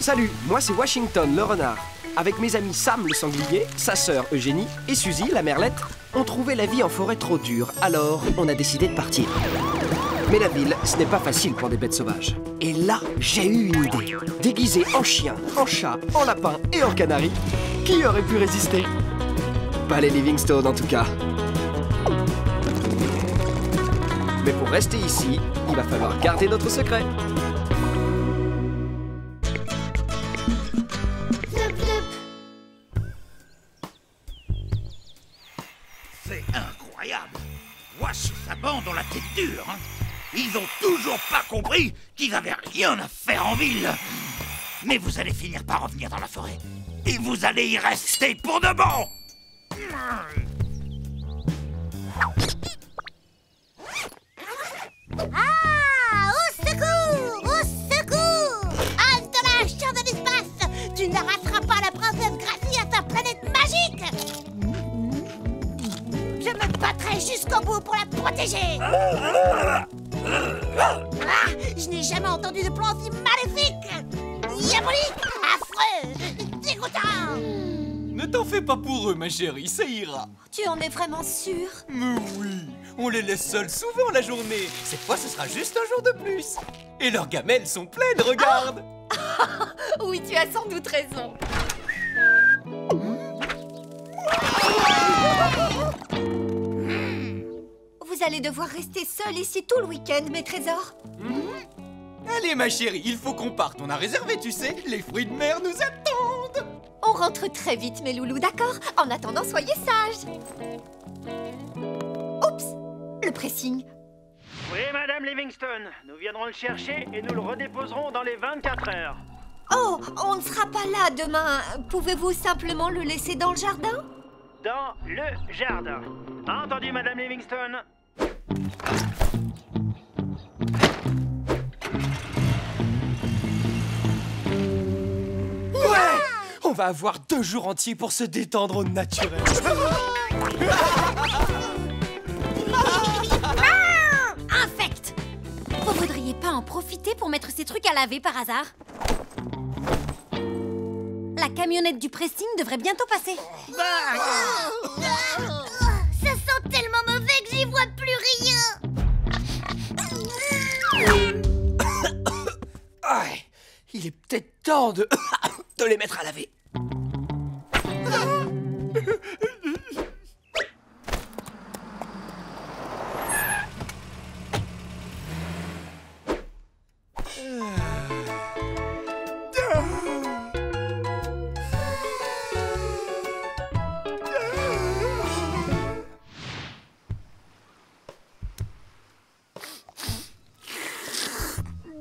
Salut, moi c'est Washington le renard. Avec mes amis Sam le sanglier, sa sœur Eugénie et Suzy la merlette, on trouvait la vie en forêt trop dure, alors on a décidé de partir. Mais la ville, ce n'est pas facile pour des bêtes sauvages. Et là, j'ai eu une idée. Déguisé en chien, en chat, en lapin et en canari, qui aurait pu résister? Pas les Livingstone en tout cas. Mais pour rester ici, il va falloir garder notre secret. C'est incroyable. Wash et sa bande ont la tête dure, hein. Ils ont toujours pas compris qu'ils avaient rien à faire en ville. Mais vous allez finir par revenir dans la forêt. Et vous allez y rester pour de bon. Ah! Au secours! Au secours! Halte la chien de l'espace! Tu n'arracheras pas la princesse Gracie à sa planète magique! Je me battrai jusqu'au bout pour la protéger! Ah! Je n'ai jamais entendu de plan si maléfique! Diabolique! Affreux! Dégoûtant! Ne t'en fais pas pour eux, ma chérie, ça ira. Tu en es vraiment sûr? Mais oui, on les laisse seuls souvent la journée. Cette fois, ce sera juste un jour de plus. Et leurs gamelles sont pleines, regarde. Oui, tu as sans doute raison. Vous allez devoir rester seul ici tout le week-end, mes trésors. Allez, ma chérie, il faut qu'on parte. On a réservé, tu sais, les fruits de mer nous attendent. On rentre très vite, mes loulous, d'accord? En attendant, soyez sages. Oups, le pressing. Oui, Madame Livingstone, nous viendrons le chercher et nous le redéposerons dans les 24 heures. Oh, on ne sera pas là demain. Pouvez-vous simplement le laisser dans le jardin? Dans le jardin. Entendu, Madame Livingstone? Ouais! On va avoir 2 jours entiers pour se détendre au naturel. Infect! Vous voudriez pas en profiter pour mettre ces trucs à laver par hasard? La camionnette du pressing devrait bientôt passer. Ça sent tellement mauvais que j'y vois plus rien! Ouais, il est peut-être temps de les mettre à laver.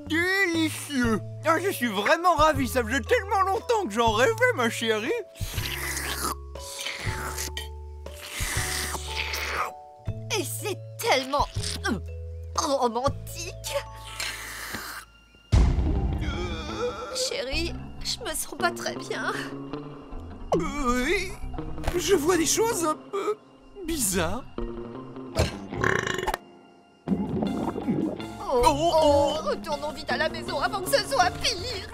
Délicieux. Ah, je suis vraiment ravi. Ça faisait tellement longtemps que j'en rêvais, ma chérie. Et c'est tellement romantique. Chérie, je me sens pas très bien. Oui, je vois des choses un peu bizarres. Retournons vite à la maison avant que ce soit pire.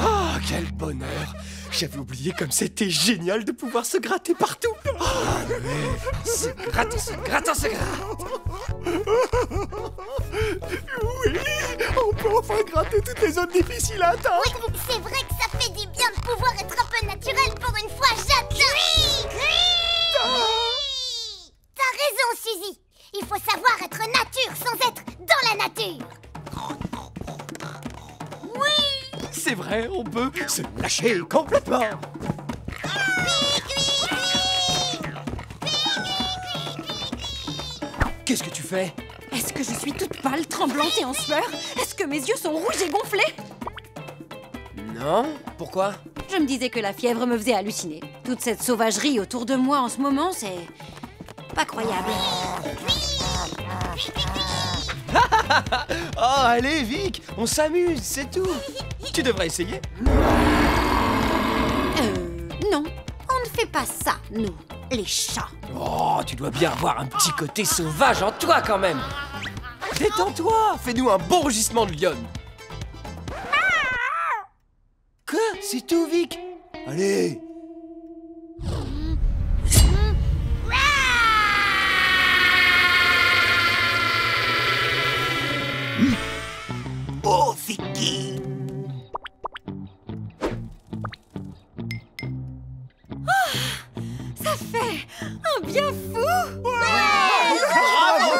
Ah, quel bonheur! J'avais oublié comme c'était génial de pouvoir se gratter partout. Ah, ouais. Se gratte, se gratte, se gratte. Oui, on peut enfin gratter toutes les zones difficiles à atteindre. Oui, c'est vrai que ça fait du bien de pouvoir être un peu naturel pour une fois, j'adore. T'as raison, Suzy. Il faut savoir être nature sans être dans la nature. Oui. C'est vrai, on peut se lâcher complètement. Qu'est-ce que tu fais? Est-ce que je suis toute pâle, tremblante et en sueur? Est-ce que mes yeux sont rouges et gonflés? Non? Pourquoi? Je me disais que la fièvre me faisait halluciner. Toute cette sauvagerie autour de moi en ce moment, c'est pas croyable. Oh, allez, Vic, on s'amuse, c'est tout. Tu devrais essayer. Non, on ne fait pas ça, nous. les chats. Oh, tu dois bien avoir un petit côté sauvage en toi quand même. Détends-toi, fais-nous un bon rugissement de lionne. Quoi? C'est tout, Vic? Allez. Oh, Vicky! Ça fait un bien fou. Bravo,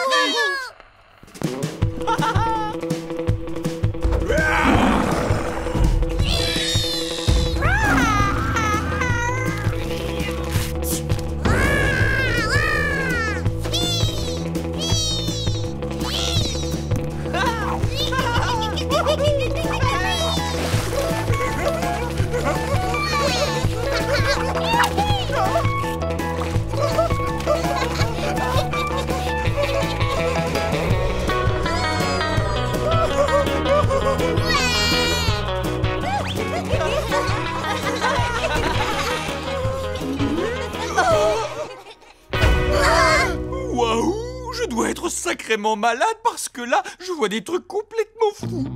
Waouh! Je dois être sacrément malade parce que là, je vois des trucs complètement fous.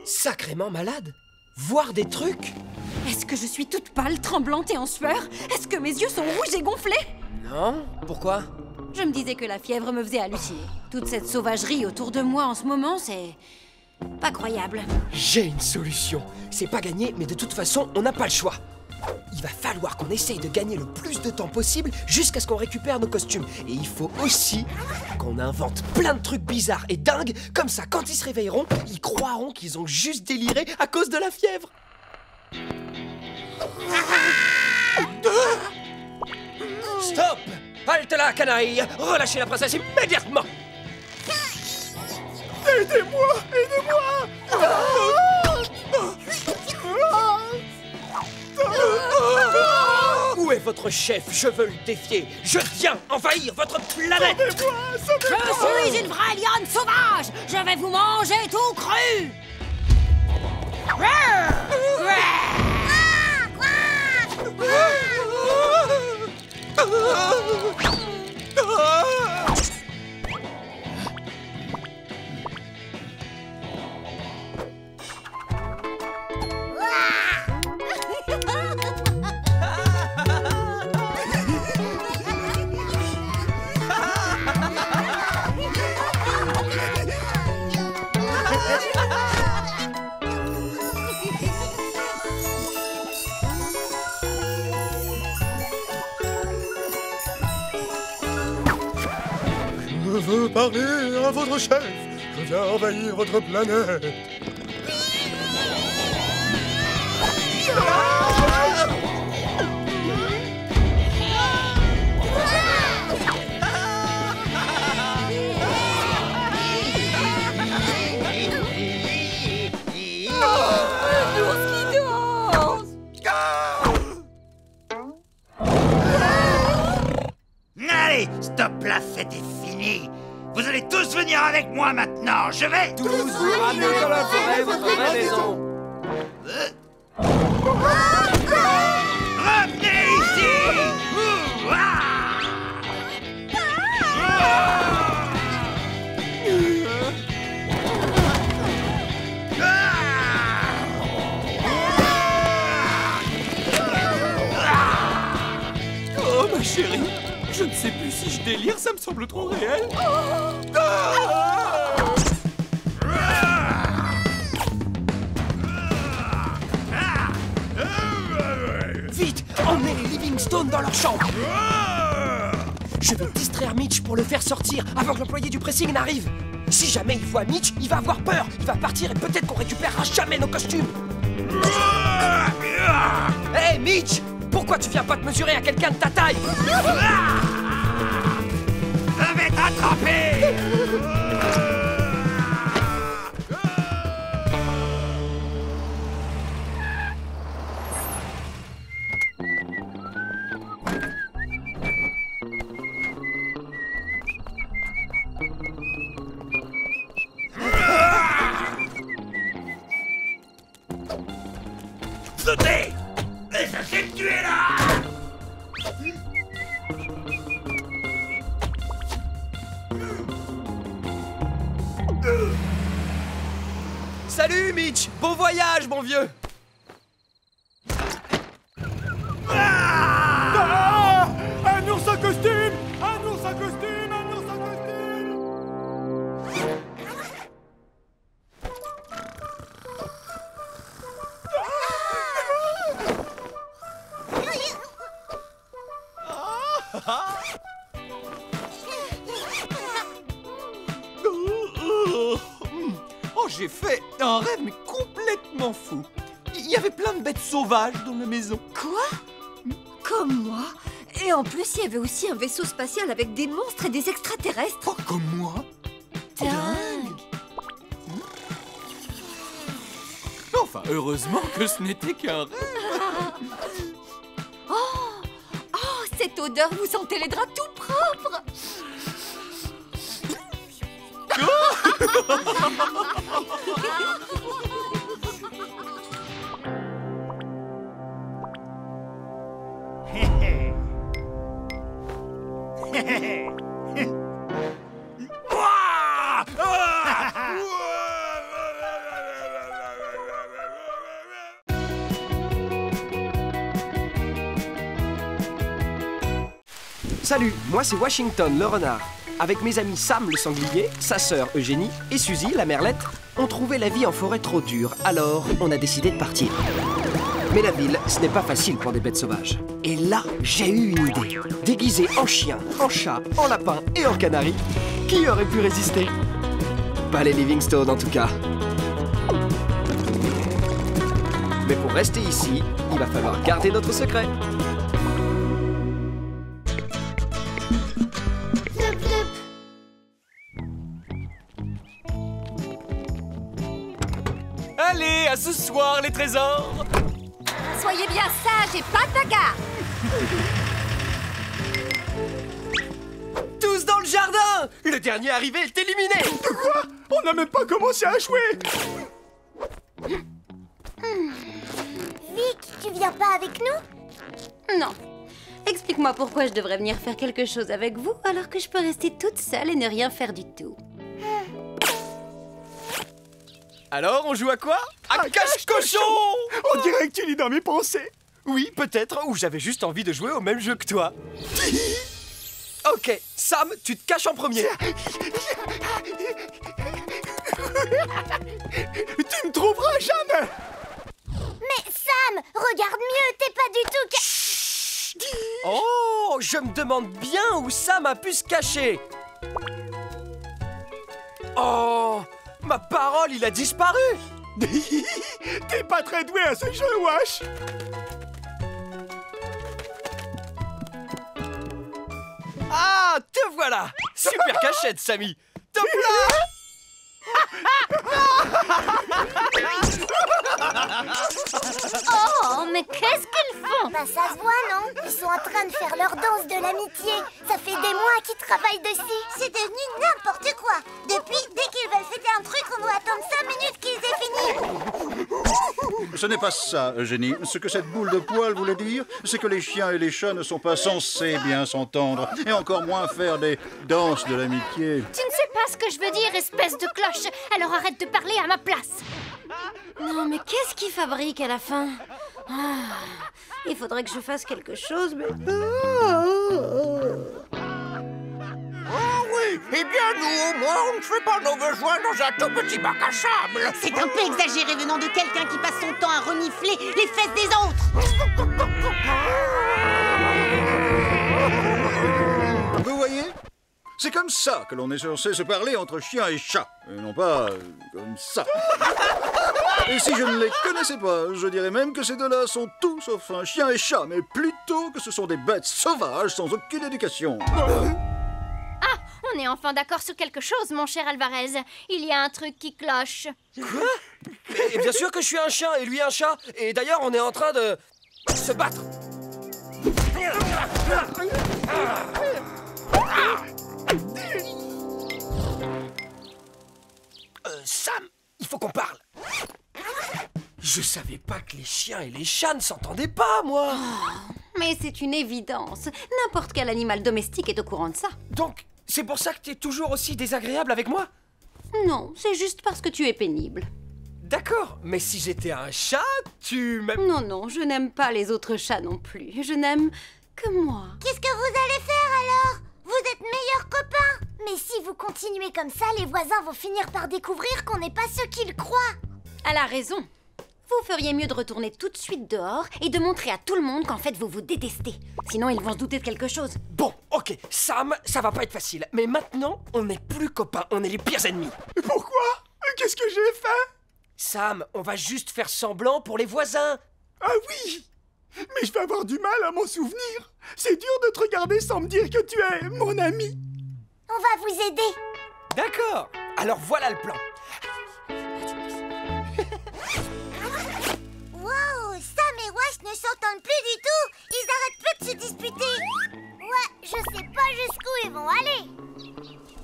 Sacrément malade? Voir des trucs? Est-ce que je suis toute pâle, tremblante et en sueur? Est-ce que mes yeux sont rouges et gonflés? Non? Pourquoi? Je me disais que la fièvre me faisait halluciner. Toute cette sauvagerie autour de moi en ce moment, c'est... pas croyable. J'ai une solution. C'est pas gagné, mais de toute façon, on n'a pas le choix. Il va falloir qu'on essaye de gagner le plus de temps possible jusqu'à ce qu'on récupère nos costumes. Et il faut aussi qu'on invente plein de trucs bizarres et dingues. Comme ça, quand ils se réveilleront, ils croiront qu'ils ont juste déliré à cause de la fièvre. Stop! Halte là, canaille! Relâchez la princesse immédiatement! Aidez-moi! Aidez-moi! Où est votre chef? Je veux le défier. Je viens envahir votre planète. Je suis une vraie lionne sauvage. Je vais vous manger tout cru. Je veux parler à votre chef. Je viens envahir votre planète. Allez, stop là, c'était fini. Vous allez tous venir avec moi maintenant. Je vais... Tous vous ramener dans la forêt, votre vraie maison. Revenez ici. Ouh, ah. Oh ma chérie, je ne sais plus si je délire, ça me semble trop réel. Vite, emmenez les Livingstone dans leur chambre. Je vais distraire Mitch pour le faire sortir avant que l'employé du pressing n'arrive. Si jamais il voit Mitch, il va avoir peur. Il va partir et peut-être qu'on récupérera jamais nos costumes. Hé, Mitch! Pourquoi tu viens pas te mesurer à quelqu'un de ta taille? Je vais t'attraper. sauter! Essayez de tuer là! Salut, Mitch! Bon voyage, mon vieux! Ah! Un ours en costume! Un ours en costume! Un ours en costume! Oh, j'ai fait un rêve, mais complètement fou. Il y avait plein de bêtes sauvages dans la maison. Quoi? Comme moi? Et en plus, il y avait aussi un vaisseau spatial avec des monstres et des extraterrestres. Oh, comme moi? Dingue! Enfin, heureusement que ce n'était qu'un rêve. Oh, cette odeur, vous sentez les draps tout propres! Salut, moi c'est Washington le renard. Avec mes amis Sam le sanglier, sa sœur Eugénie et Suzy la merlette, on trouvait la vie en forêt trop dure, alors on a décidé de partir. Mais la ville, ce n'est pas facile pour des bêtes sauvages. Et là, j'ai eu une idée. Déguisé en chien, en chat, en lapin et en canari, qui aurait pu résister? Pas les Livingstone en tout cas. Mais pour rester ici, il va falloir garder notre secret. Allez, à ce soir, les trésors! Soyez bien sages et pas de bagarre! Tous dans le jardin! Le dernier arrivé est éliminé! Quoi? On n'a même pas commencé à jouer! Vic, tu viens pas avec nous? Non. Explique-moi pourquoi je devrais venir faire quelque chose avec vous alors que je peux rester toute seule et ne rien faire du tout. Alors, on joue à quoi? À cache-cochon! On dirait que tu lis dans mes pensées! Oui, peut-être, ou j'avais juste envie de jouer au même jeu que toi. Ok, Sam, tu te caches en premier. Tu me trouveras jamais! Mais Sam, regarde mieux, t'es pas du tout Oh, je me demande bien où Sam a pu se cacher. Oh, ma parole, il a disparu. T'es pas très doué à ce jeu, Wash! Ah, te voilà. Super cachette, Sammy. Top là. Oh, mais qu'est-ce qu'ils font? Bah ça se voit, non? Ils sont en train de faire leur danse de l'amitié. Ça fait des mois qu'ils travaillent dessus. C'est devenu n'importe quoi. Depuis, dès qu'ils veulent fêter un truc, on doit attendre 5 minutes qu'ils aient fini. Ce n'est pas ça, Eugénie. Ce que cette boule de poil voulait dire, c'est que les chiens et les chats ne sont pas censés bien s'entendre, et encore moins faire des danses de l'amitié. Tu ne sais pas ce que je veux dire, espèce de cloche. Alors arrête de parler à ma place. Non, mais qu'est-ce qu'ils fabriquent à la fin? Il faudrait que je fasse quelque chose, mais... Oh oui, eh bien nous, au moins, on ne fait pas nos besoins dans un tout petit bac à sable. C'est un peu exagéré venant de quelqu'un qui passe son temps à renifler les fesses des autres. Vous voyez? C'est comme ça que l'on est censé se parler entre chiens et chats, et non pas comme ça. Et si je ne les connaissais pas, je dirais même que ces deux-là sont tout sauf un chien et chat, mais plutôt que ce sont des bêtes sauvages sans aucune éducation. Ah, on est enfin d'accord sur quelque chose, mon cher Alvarez. Il y a un truc qui cloche. Quoi? Et bien sûr que je suis un chien et lui un chat. Et d'ailleurs, on est en train de se battre. Sam, il faut qu'on parle. Je savais pas que les chiens et les chats ne s'entendaient pas, moi. Mais c'est une évidence. N'importe quel animal domestique est au courant de ça. Donc, c'est pour ça que t'es toujours aussi désagréable avec moi? Non, c'est juste parce que tu es pénible. D'accord, mais si j'étais un chat, tu m'aimes... Non, non, je n'aime pas les autres chats non plus. Je n'aime que moi. Qu'est-ce que vous allez faire alors? Vous êtes meilleurs copains. Mais si vous continuez comme ça, les voisins vont finir par découvrir qu'on n'est pas ceux qu'ils croient. Elle a raison. Vous feriez mieux de retourner tout de suite dehors et de montrer à tout le monde qu'en fait vous vous détestez. Sinon ils vont se douter de quelque chose. Bon, ok, Sam, ça va pas être facile. Mais maintenant, on n'est plus copains, on est les pires ennemis. Pourquoi? Qu'est-ce que j'ai fait? Sam, on va juste faire semblant pour les voisins. Ah oui! Mais je vais avoir du mal à m'en souvenir. C'est dur de te regarder sans me dire que tu es mon ami. On va vous aider. D'accord, alors voilà le plan. Wow, Sam et Wash ne s'entendent plus du tout. Ils arrêtent plus de se disputer. Ouais, je sais pas jusqu'où ils vont aller.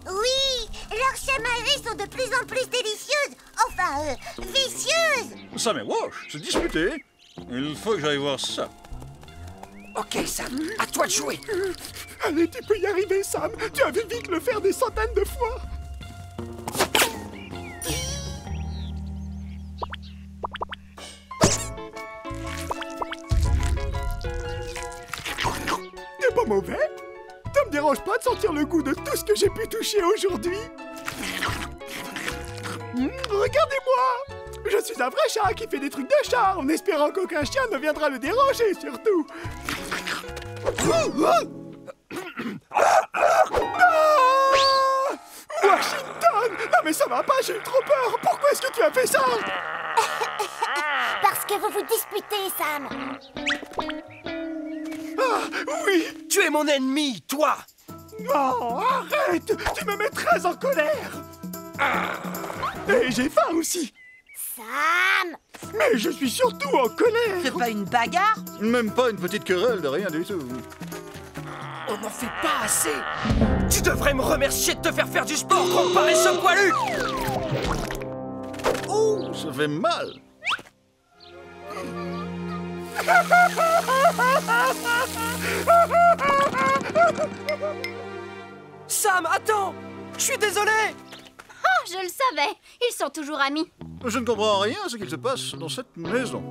Oui, leurs chamailleries sont de plus en plus délicieuses. Enfin, vicieuses. Sam et Wash, se disputer? Il faut que j'aille voir ça. Ok, Sam, à toi de jouer. Allez, tu peux y arriver, Sam. Tu as vu Vic le faire des centaines de fois. T'es pas mauvais. Ça me dérange pas de sentir le goût de tout ce que j'ai pu toucher aujourd'hui. Regardez-moi. Je suis un vrai chat qui fait des trucs de chat en espérant qu'aucun chien ne viendra le déranger, surtout. Washington! Non mais ça va pas, j'ai eu trop peur. Pourquoi est-ce que tu as fait ça? Parce que vous vous disputez, Sam. Ah, oui. Tu es mon ennemi, toi. Oh, arrête. Tu me mets très en colère. Et j'ai faim aussi. Sam! Mais je suis surtout en colère. C'est pas une bagarre? Même pas une petite querelle de rien du tout. On n'en fait pas assez. Tu devrais me remercier de te faire faire du sport comparé ce poilu. Oh, ça fait mal. Sam, attends. Je suis désolé. Oh, je le savais. Ils sont toujours amis. Je ne comprends rien à ce qu'il se passe dans cette maison.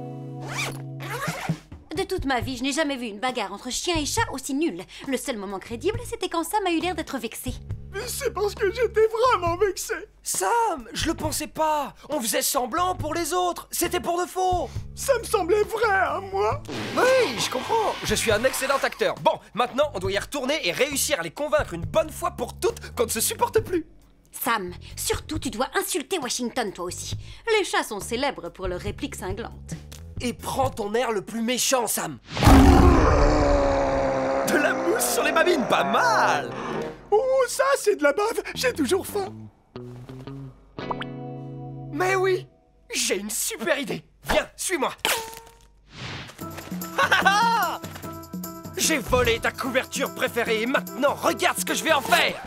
De toute ma vie, je n'ai jamais vu une bagarre entre chien et chat aussi nulle. Le seul moment crédible, c'était quand Sam a eu l'air d'être vexé. C'est parce que j'étais vraiment vexé. Sam, je le pensais pas. On faisait semblant pour les autres. C'était pour de faux. Ça me semblait vrai à moi. Oui, je comprends. Je suis un excellent acteur. Bon, maintenant, on doit y retourner et réussir à les convaincre une bonne fois pour toutes qu'on ne se supporte plus. Sam, surtout tu dois insulter Washington toi aussi. Les chats sont célèbres pour leurs répliques cinglantes. Et prends ton air le plus méchant, Sam. De la mousse sur les babines, pas mal. Oh, ça, c'est de la bave. J'ai toujours faim. Mais oui, j'ai une super idée. Viens, suis-moi. J'ai volé ta couverture préférée et maintenant, regarde ce que je vais en faire.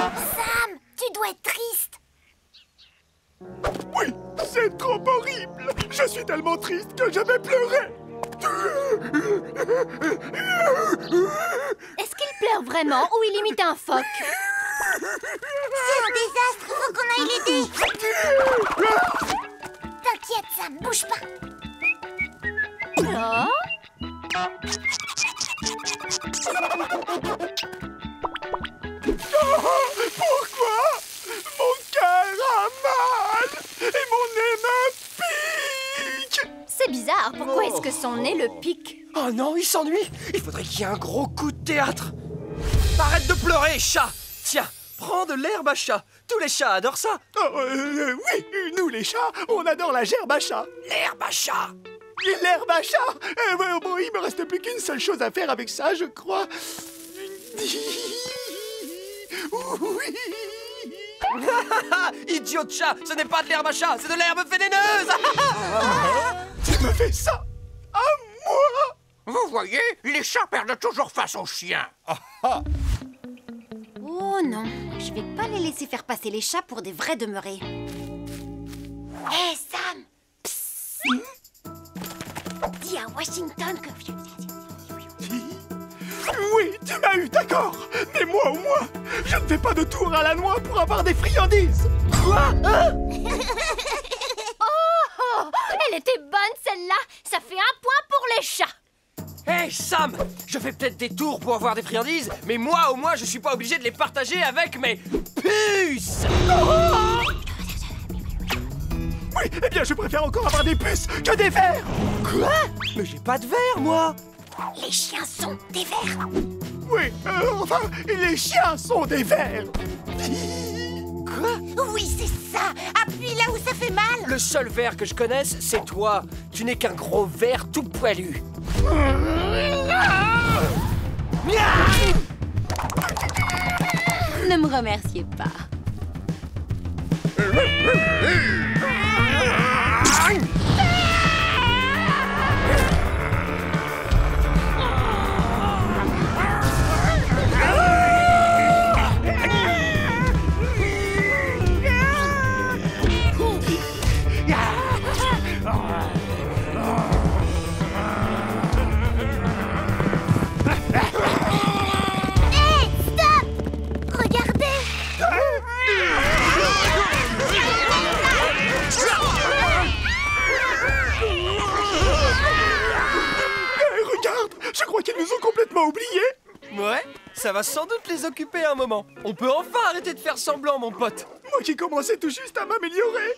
Sam, tu dois être triste. Oui, c'est trop horrible. Je suis tellement triste que je vais pleurer. Est-ce qu'il pleure vraiment ou il imite un phoque? C'est un désastre, faut qu'on aille l'aider. T'inquiète, Sam, bouge pas. Pourquoi? Mon cœur a mal et mon nez me pique. C'est bizarre, pourquoi est-ce que son nez le pique? Oh non, il s'ennuie. Il faudrait qu'il y ait un gros coup de théâtre. Arrête de pleurer, chat. Tiens, prends de l'herbe à chat. Tous les chats adorent ça. Oh, oui, nous les chats, on adore la gerbe à chat. L'herbe à chat. Et l'herbe à chat. Bon, il me reste plus qu'une seule chose à faire avec ça, je crois. Oui. Idiot de chat, ce n'est pas de l'herbe à chat, c'est de l'herbe vénéneuse. Tu me fais ça à moi? Vous voyez, les chats perdent toujours face aux chiens. Oh non, je vais pas les laisser faire passer les chats pour des vrais demeurés. Hé, Sam! Psst. Dis à Washington que... Oui, tu m'as eu, d'accord. Mais moi au moins, je ne fais pas de tour à la noix pour avoir des friandises. Quoi? Hein? Oh, elle était bonne celle-là. Ça fait 1 point pour les chats. Hey Sam, je fais peut-être des tours pour avoir des friandises, mais moi au moins je suis pas obligé de les partager avec mes puces. Oui, eh bien je préfère encore avoir des puces que des vers. Quoi? Mais j'ai pas de verre moi. Les chiens sont des vers. Oui, enfin, les chiens sont des vers. Quoi? Oui, c'est ça. Appuie là où ça fait mal. Le seul ver que je connaisse, c'est toi. Tu n'es qu'un gros ver tout poilu. Ne me remerciez pas. Je crois qu'ils nous ont complètement oubliés. Ouais, ça va sans doute les occuper un moment. On peut enfin arrêter de faire semblant, mon pote. Moi qui commençais tout juste à m'améliorer.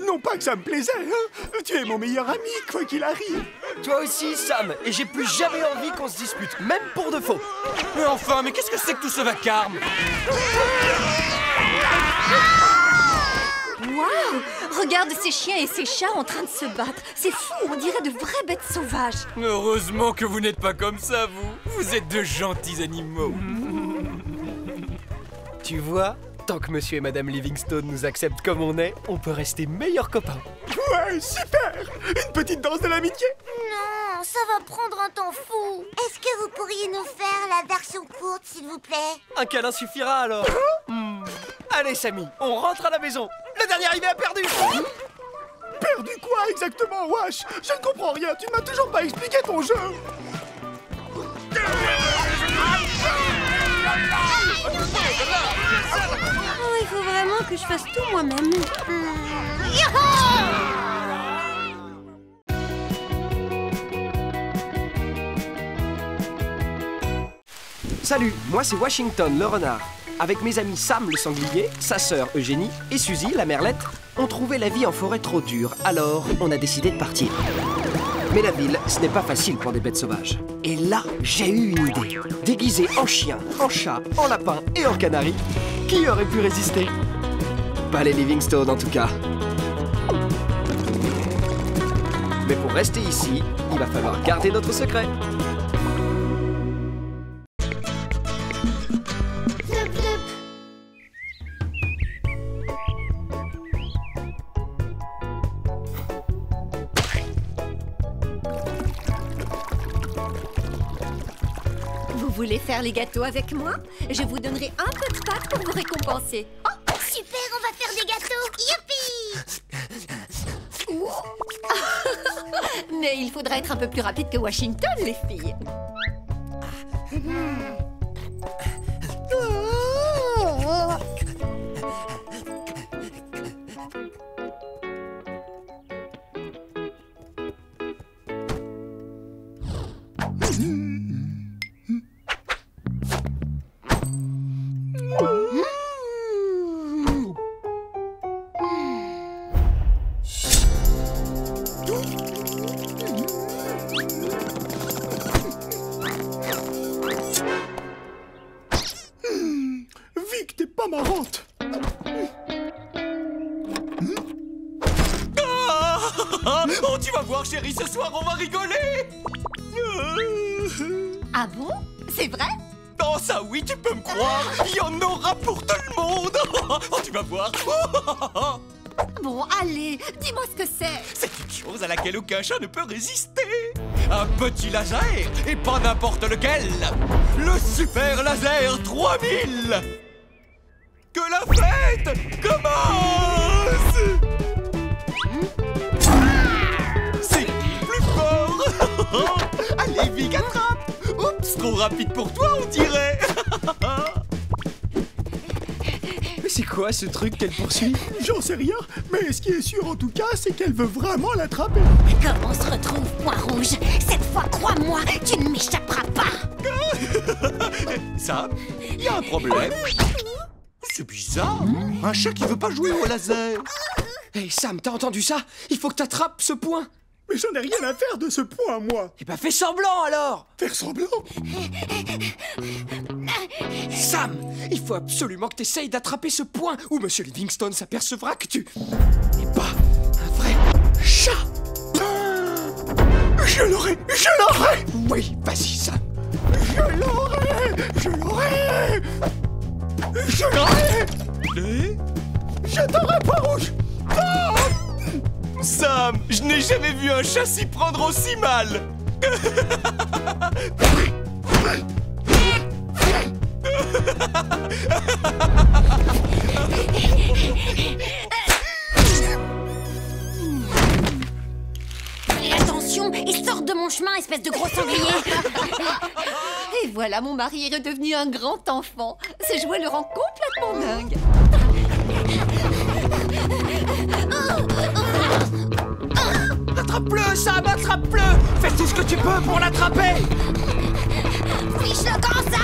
Non pas que ça me plaisait, hein. Tu es mon meilleur ami, quoi qu'il arrive. Toi aussi, Sam, et j'ai plus jamais envie qu'on se dispute, même pour de faux. Mais enfin, mais qu'est-ce que c'est que tout ce vacarme? Waouh! Regarde ces chiens et ces chats en train de se battre. C'est fou, on dirait de vraies bêtes sauvages. Heureusement que vous n'êtes pas comme ça, vous. Vous êtes de gentils animaux. Tu vois, tant que monsieur et madame Livingstone nous acceptent comme on est, on peut rester meilleurs copains. Ouais, super. Une petite danse de l'amitié. Non, ça va prendre un temps fou. Est-ce que vous pourriez nous faire la version courte, s'il vous plaît? Un câlin suffira alors. Allez, Samy, on rentre à la maison. Le dernier arrivé a perdu. Perdu quoi exactement, Wash? Je ne comprends rien. Tu ne m'as toujours pas expliqué ton jeu. Oh, il faut vraiment que je fasse tout moi-même. Salut, moi c'est Washington le renard. Avec mes amis Sam le sanglier, sa sœur Eugénie et Suzy la merlette, on trouvait la vie en forêt trop dure, alors on a décidé de partir. Mais la ville, ce n'est pas facile pour des bêtes sauvages. Et là, j'ai eu une idée. Déguisé en chien, en chat, en lapin et en canari, qui aurait pu résister? Pas les Livingstone en tout cas. Mais pour rester ici, il va falloir garder notre secret. Vous voulez faire les gâteaux avec moi? Je vous donnerai un peu de pâte pour vous récompenser. Oh, super, on va faire des gâteaux. Youpi! Mais il faudra être un peu plus rapide que Washington, les filles. Vic, t'es pas marrante. Oh, tu vas voir, chérie, ce soir, on va rigoler. Ah bon? C'est vrai? non, ça oui, tu peux me croire. Il y en aura pour tout le monde. Oh, tu vas voir. Bon, allez, dis-moi ce que c'est. C'est une chose à laquelle aucun chat ne peut résister. Un petit laser, et pas n'importe lequel. Le Super Laser 3000. Que la fête commence. C'est plus fort. Allez, Vic, attrape. Oups, trop rapide pour toi, on dirait. Mais c'est quoi ce truc qu'elle poursuit? J'en sais rien, mais ce qui est sûr en tout cas, c'est qu'elle veut vraiment l'attraper. Comme on se retrouve, Point Rouge, cette fois, crois-moi, tu ne m'échapperas pas. Sam, il y a un problème. C'est bizarre. Un chat qui veut pas jouer au laser. Hé Sam, t'as entendu ça? Il faut que t'attrapes ce point. Mais j'en ai rien à faire de ce point, moi. Eh ben fais semblant alors. Faire semblant? Sam, il faut absolument que t'essayes d'attraper ce point où Monsieur Livingstone s'apercevra que tu n'es pas un vrai chat. Je l'aurai! Je l'aurai! Oui, vas-y Sam. Je l'aurai! Je l'aurai! Je l'aurai! Je t'aurai, Point Rouge! Ah! Sam, je n'ai jamais vu un chat s'y prendre aussi mal. Attention, et sors de mon chemin, espèce de gros sanglier. Et voilà, mon mari est redevenu un grand enfant. Ce jouet le rend complètement dingue. Attrape-le Sam, attrape-le. Fais tout ce que tu peux pour l'attraper. Fiche le grand Sam.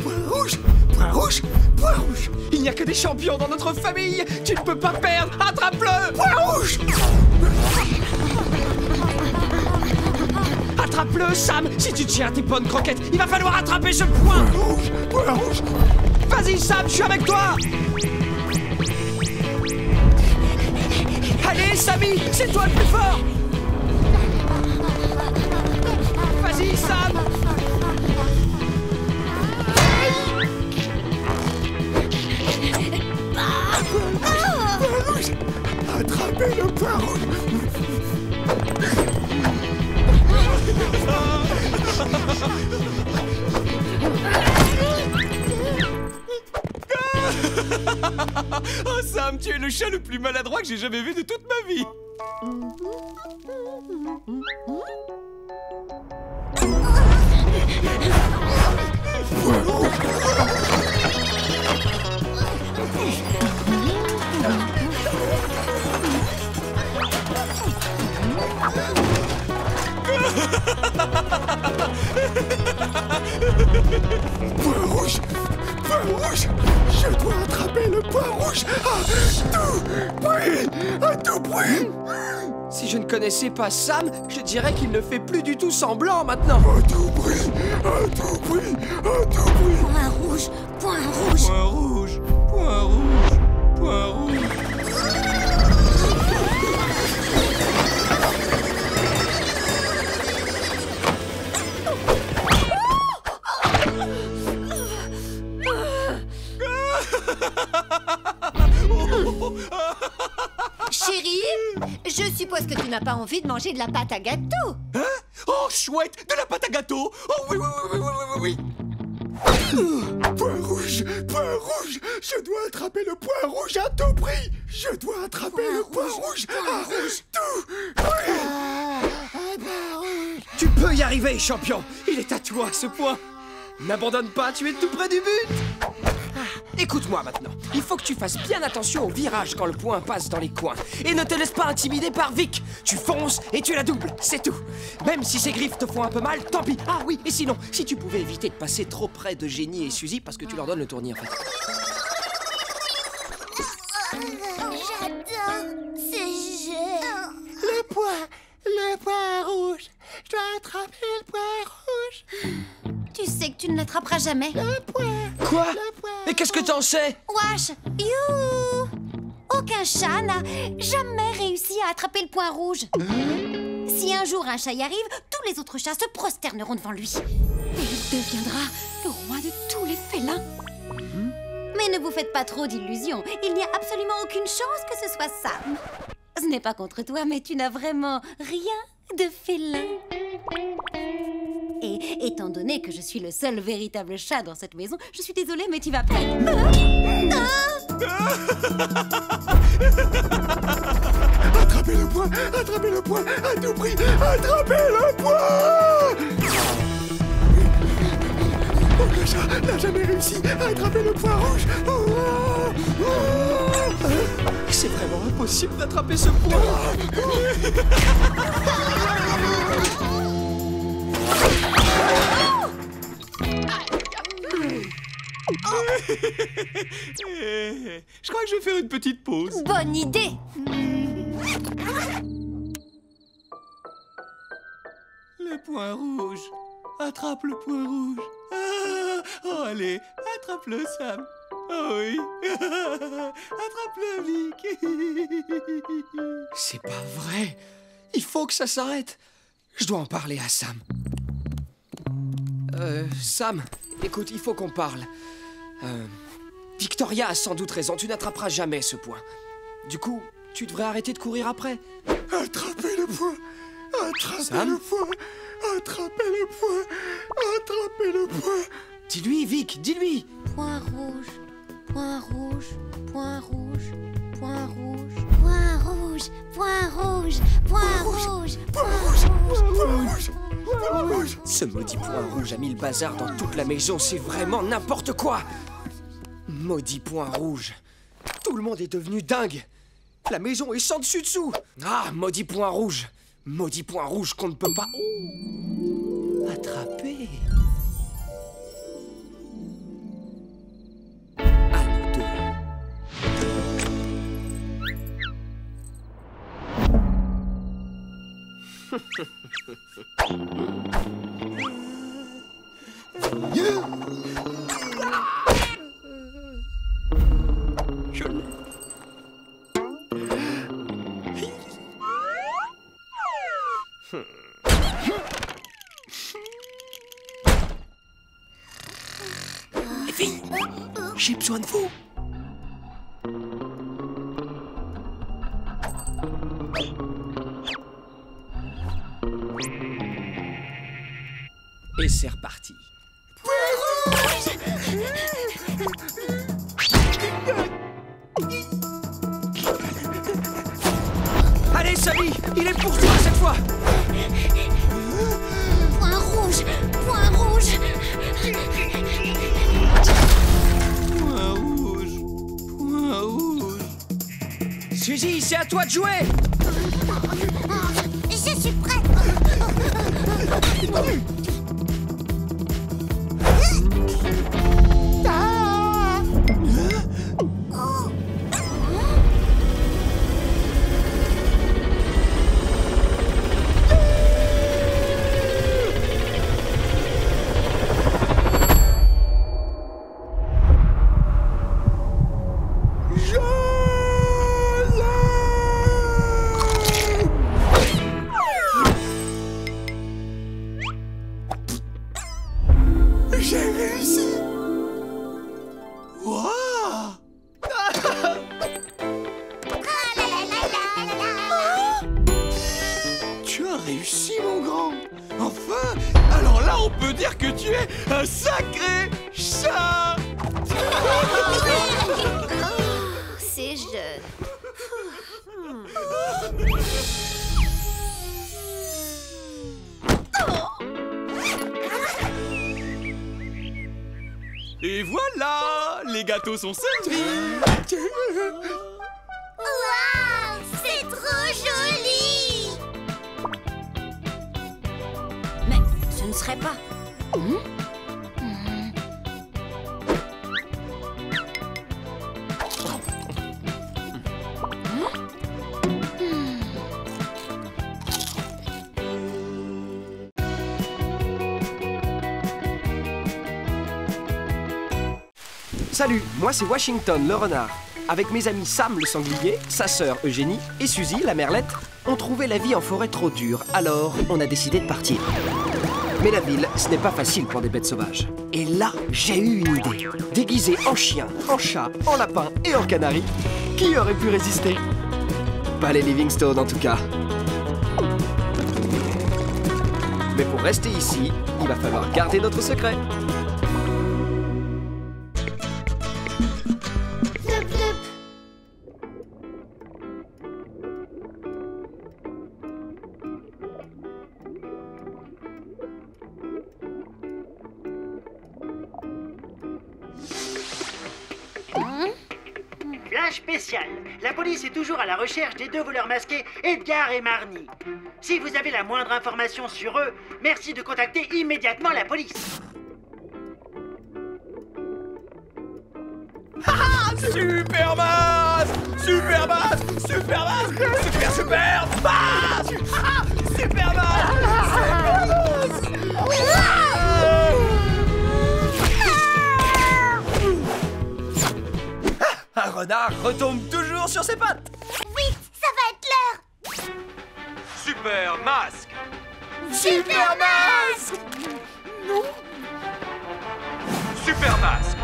Point Rouge! Point Rouge! Point Rouge! Il n'y a que des champions dans notre famille. Tu ne peux pas perdre. Attrape-le. Point Rouge! Attrape-le Sam. Si tu tiens tes bonnes croquettes, il va falloir attraper ce point. Point Rouge! Point Rouge! Vas-y Sam, je suis avec toi. Allez Sammy, c'est toi le plus fort. Vas-y Sam. Point Rouge! Attrapez le Point Rouge! Oh Sam, tu es le chat le plus maladroit que j'ai jamais vu de toute ma vie. Point Rouge! Point Rouge! Je dois attraper le Point Rouge à tout prix! À tout prix! Si je ne connaissais pas Sam, je dirais qu'il ne fait plus du tout semblant maintenant. À tout prix! À tout prix! À tout prix! Point Rouge, Point Rouge. Point rouge, point rouge, point rouge. Chérie, je suppose que tu n'as pas envie de manger de la pâte à gâteau. Hein? Oh, chouette, de la pâte à gâteau. Oh oui, oui, oui, oui, oui, oui. Point Rouge! Point Rouge! Je dois attraper le Point Rouge à tout prix! Je dois attraper le Point Rouge à tout prix! Tu peux y arriver, champion. Il est à toi, ce point. N'abandonne pas, tu es tout près du but. Écoute-moi maintenant. Il faut que tu fasses bien attention au virage quand le point passe dans les coins. Et ne te laisse pas intimider par Vic. Tu fonces et tu la doubles, c'est tout. Même si ses griffes te font un peu mal, tant pis. Ah oui, et sinon, si tu pouvais éviter de passer trop près de Jenny et Suzy, parce que tu leur donnes le tournis en fait. J'adore ce jeu. Le Point Rouge! Je dois attraper le Point Rouge! Tu sais que tu ne l'attraperas jamais. Le Point! Quoi? Le Point! Mais qu'est-ce que t'en sais? Wesh, youhou! Aucun chat n'a jamais réussi à attraper le Point Rouge. Si un jour un chat y arrive, tous les autres chats se prosterneront devant lui. Et il deviendra le roi de tous les félins. Mais ne vous faites pas trop d'illusions. Il n'y a absolument aucune chance que ce soit Sam. Ce n'est pas contre toi, mais tu n'as vraiment rien de félin. Et étant donné que je suis le seul véritable chat dans cette maison, je suis désolée, mais tu vas perdre. Attrapez le poing à tout prix. Attrapez le poing. Aucun chat n'a jamais réussi à attraper le poing rouge. C'est vraiment impossible d'attraper ce point. Je crois que je vais faire une petite pause. Bonne idée. Le point rouge. Attrape le point rouge. Ah, oh, allez, attrape-le, Sam. Oh oui. Attrape-le, Vic. C'est pas vrai. Il faut que ça s'arrête. Je dois en parler à Sam. Sam, écoute, il faut qu'on parle. Victoria a sans doute raison, tu n'attraperas jamais ce point. Du coup, tu devrais arrêter de courir après. Attrapez le poing. Attrapez Sam? le poing. Attrapez le poing. Attrapez le poing. Dis-lui, Vic, dis-lui. Point rouge, point rouge, point rouge, point rouge, point rouge, point rouge, point rouge, point rouge. Ce maudit point rouge a mis le bazar dans toute la maison, c'est vraiment n'importe quoi. Maudit point rouge. Tout le monde est devenu dingue. La maison est sans dessus-dessous. Ah, maudit point rouge. Maudit point rouge qu'on ne peut pas attraper. À nous deux. Les filles, j'ai besoin de vous. Et c'est reparti. Allez, Sally, il est pour toi cette fois. Point rouge, point rouge. Point rouge. Point rouge. Suzy, c'est à toi de jouer. Je suis prête. J'ai réussi. Waouh! Tu as réussi, mon grand. Enfin, alors là, on peut dire que tu es un sacré chat. C'est jeune. Et voilà, les gâteaux sont servis. Waouh, c'est trop joli. Mais ce ne serait pas. Salut, moi c'est Washington le renard. Avec mes amis Sam le sanglier, sa sœur Eugénie et Suzy la merlette, ont trouvé la vie en forêt trop dure, alors on a décidé de partir. Mais la ville, ce n'est pas facile pour des bêtes sauvages. Et là, j'ai eu une idée. Déguisé en chien, en chat, en lapin et en canari, qui aurait pu résister? Pas les Livingstone en tout cas. Mais pour rester ici, il va falloir garder notre secret. Flash spécial. La police est toujours à la recherche des deux voleurs masqués, Edgar et Marnie. Si vous avez la moindre information sur eux, merci de contacter immédiatement la police. Super masque! Super masque! Super masque! Super masque! Super masque! Un renard retombe toujours sur ses pattes! Vite, ça va être l'heure. Super masque! Super masque. Non. Super masque!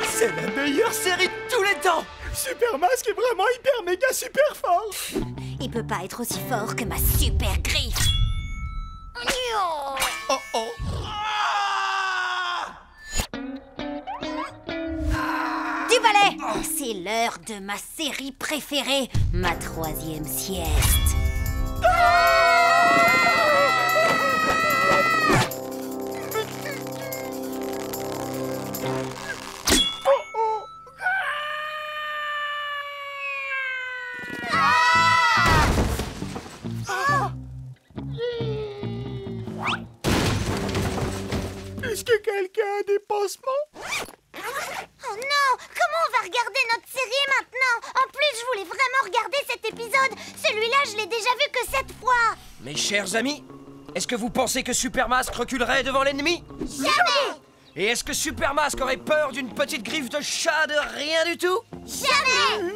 C'est la meilleure série de tous les temps! Super Masque est vraiment hyper méga super fort. Il peut pas être aussi fort que ma super griffe. Oh oh! Du balai! C'est l'heure de ma série préférée, ma 3e sieste. Est-ce que quelqu'un a des pansements? Oh non, comment on va regarder notre série maintenant? En plus, je voulais vraiment regarder cet épisode. Celui-là, je l'ai déjà vu que 7 fois. Mes chers amis, est-ce que vous pensez que Super Masque reculerait devant l'ennemi? Jamais. Et est-ce que Super Masque aurait peur d'une petite griffe de chat de rien du tout? Jamais.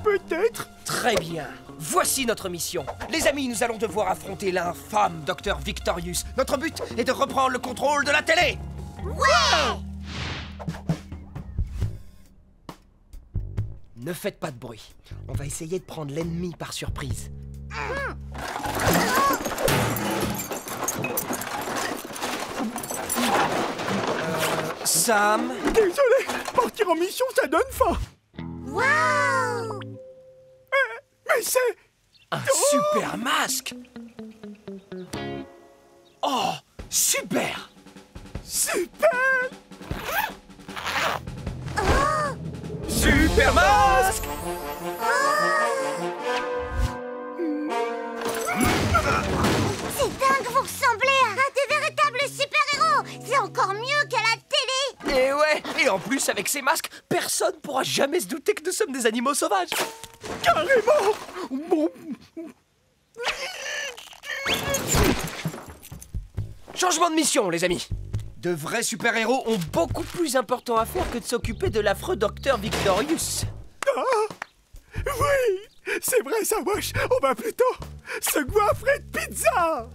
Peut-être. Très bien. Voici notre mission. Les amis, nous allons devoir affronter l'infâme Dr Victorious. Notre but est de reprendre le contrôle de la télé. Ouais. Ne faites pas de bruit. On va essayer de prendre l'ennemi par surprise. Sam? Désolé, partir en mission, ça donne faim. Waouh. Mais c'est... Un super masque! Oh, super! super. Super masque! C'est dingue, vous ressemblez à des véritables super-héros. C'est encore mieux qu'à la télé. Et ouais, et en plus, avec ces masques, personne pourra jamais se douter que nous sommes des animaux sauvages. Carrément. Bon. Changement de mission, les amis. De vrais super-héros ont beaucoup plus important à faire que de s'occuper de l'affreux Dr Victorious. Ah, oui, c'est vrai ça, Wash. On va plutôt se goiffrer de pizza.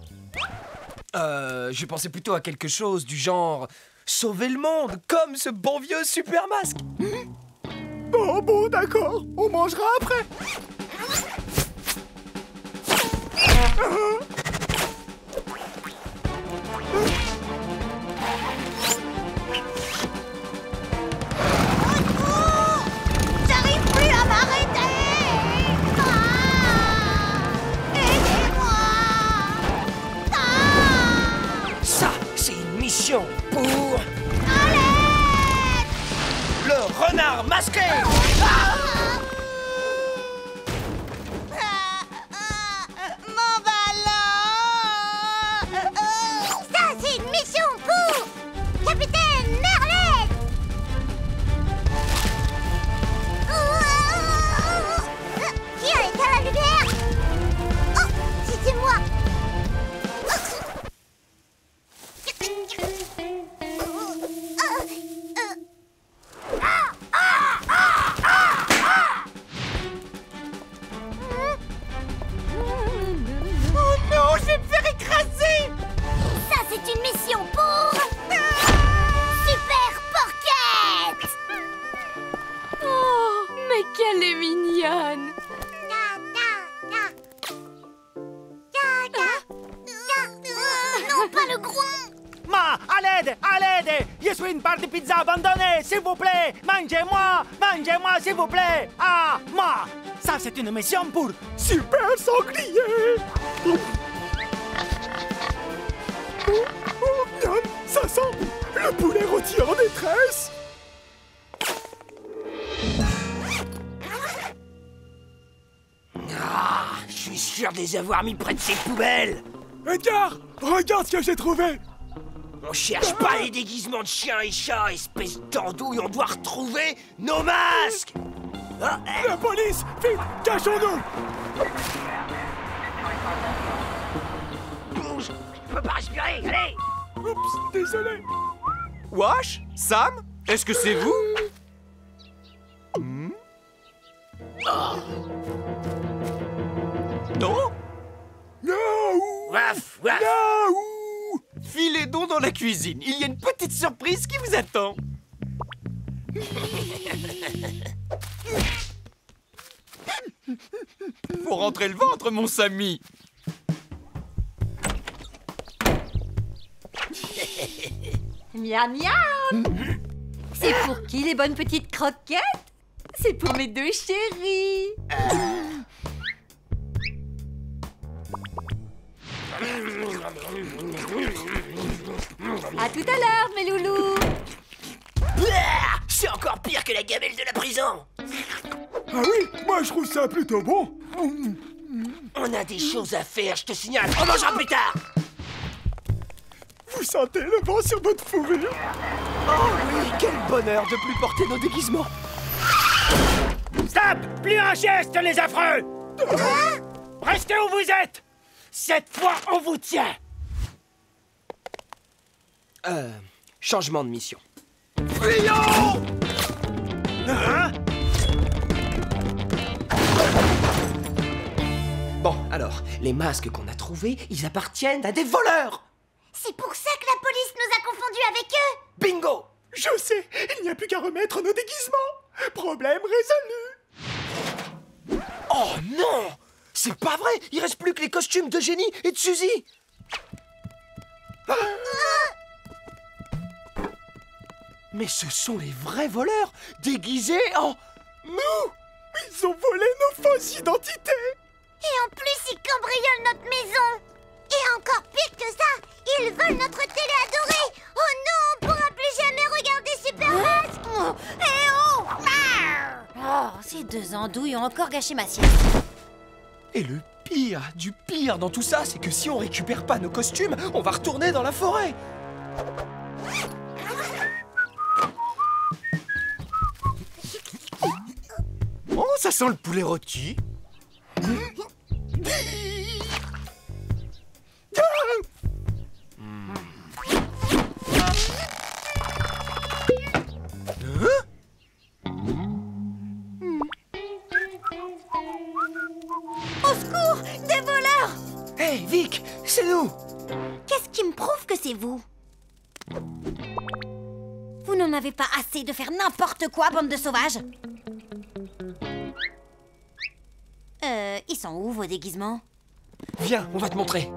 Je pensais plutôt à quelque chose du genre sauver le monde, comme ce bon vieux super masque. Bon, d'accord. On mangera après. J'arrive plus à m'arrêter. Aidez-moi. Ça, c'est une mission pour Allez. le renard masqué. Mon ballon. Ça, c'est une mission pour Capitaine Merlet. Qui a éteint la lumière? Oh, qu'elle est mignonne. Non, pas le groin. Ma, à l'aide, à l'aide! Je suis une barre de pizza abandonnée, s'il vous plaît! Mangez-moi, s'il vous plaît! Ah, moi! Ça, c'est une mission pour Super Sanglier! Oh, miam, ça sent le poulet rôti en détresse. Ah, je suis sûr de les avoir mis près de ces poubelles. Edgar, regarde ce que j'ai trouvé. On cherche pas les déguisements de chiens et chats, espèce d'andouille, on doit retrouver nos masques. Ah, La police, vite, cachons-nous. bouge, je peux pas respirer, allez. Oups, désolé. Wash? Sam? Est-ce que c'est vous? Non? Yaou, Waf, waf. yaou. Filez donc dans la cuisine, il y a une petite surprise qui vous attend. Faut rentrer le ventre, mon Samy. Miam miam. C'est pour qui les bonnes petites croquettes? C'est pour mes deux chéris. À tout à l'heure, mes loulous. Ah, c'est encore pire que la gamelle de la prison. Ah oui, moi je trouve ça plutôt bon. On a des choses à faire, je te signale. On mangera plus tard. Vous sentez le vent sur votre fourrure? Oh oui, quel bonheur de plus porter nos déguisements. Stop! Plus un geste, les affreux! Restez où vous êtes! Cette fois, on vous tient! Changement de mission. Fuyons! Hein? Bon, alors, les masques qu'on a trouvés, ils appartiennent à des voleurs. C'est pour ça que la police nous a confondus avec eux. Bingo. Je sais, il n'y a plus qu'à remettre nos déguisements. Problème résolu. Oh non! C'est pas vrai! Il reste plus que les costumes de Jenny et de Suzy! Ah. Mais ce sont les vrais voleurs, déguisés en nous! Ils ont volé nos fausses identités. Et en plus, ils cambriolent notre maison. Et encore pire que ça, ils volent notre télé adorée. Oh non, on pourra plus jamais regarder Super Masque. Eh oh! Oh, ces deux andouilles ont encore gâché ma sieste. Et le pire du pire dans tout ça, c'est que si on récupère pas nos costumes, on va retourner dans la forêt! Oh, ça sent le poulet rôti. Au secours! Des voleurs! Hé, Vic, c'est nous! Qu'est-ce qui me prouve que c'est vous? Vous n'en avez pas assez de faire n'importe quoi, bande de sauvages? Ils sont où, vos déguisements? Viens, on va te montrer.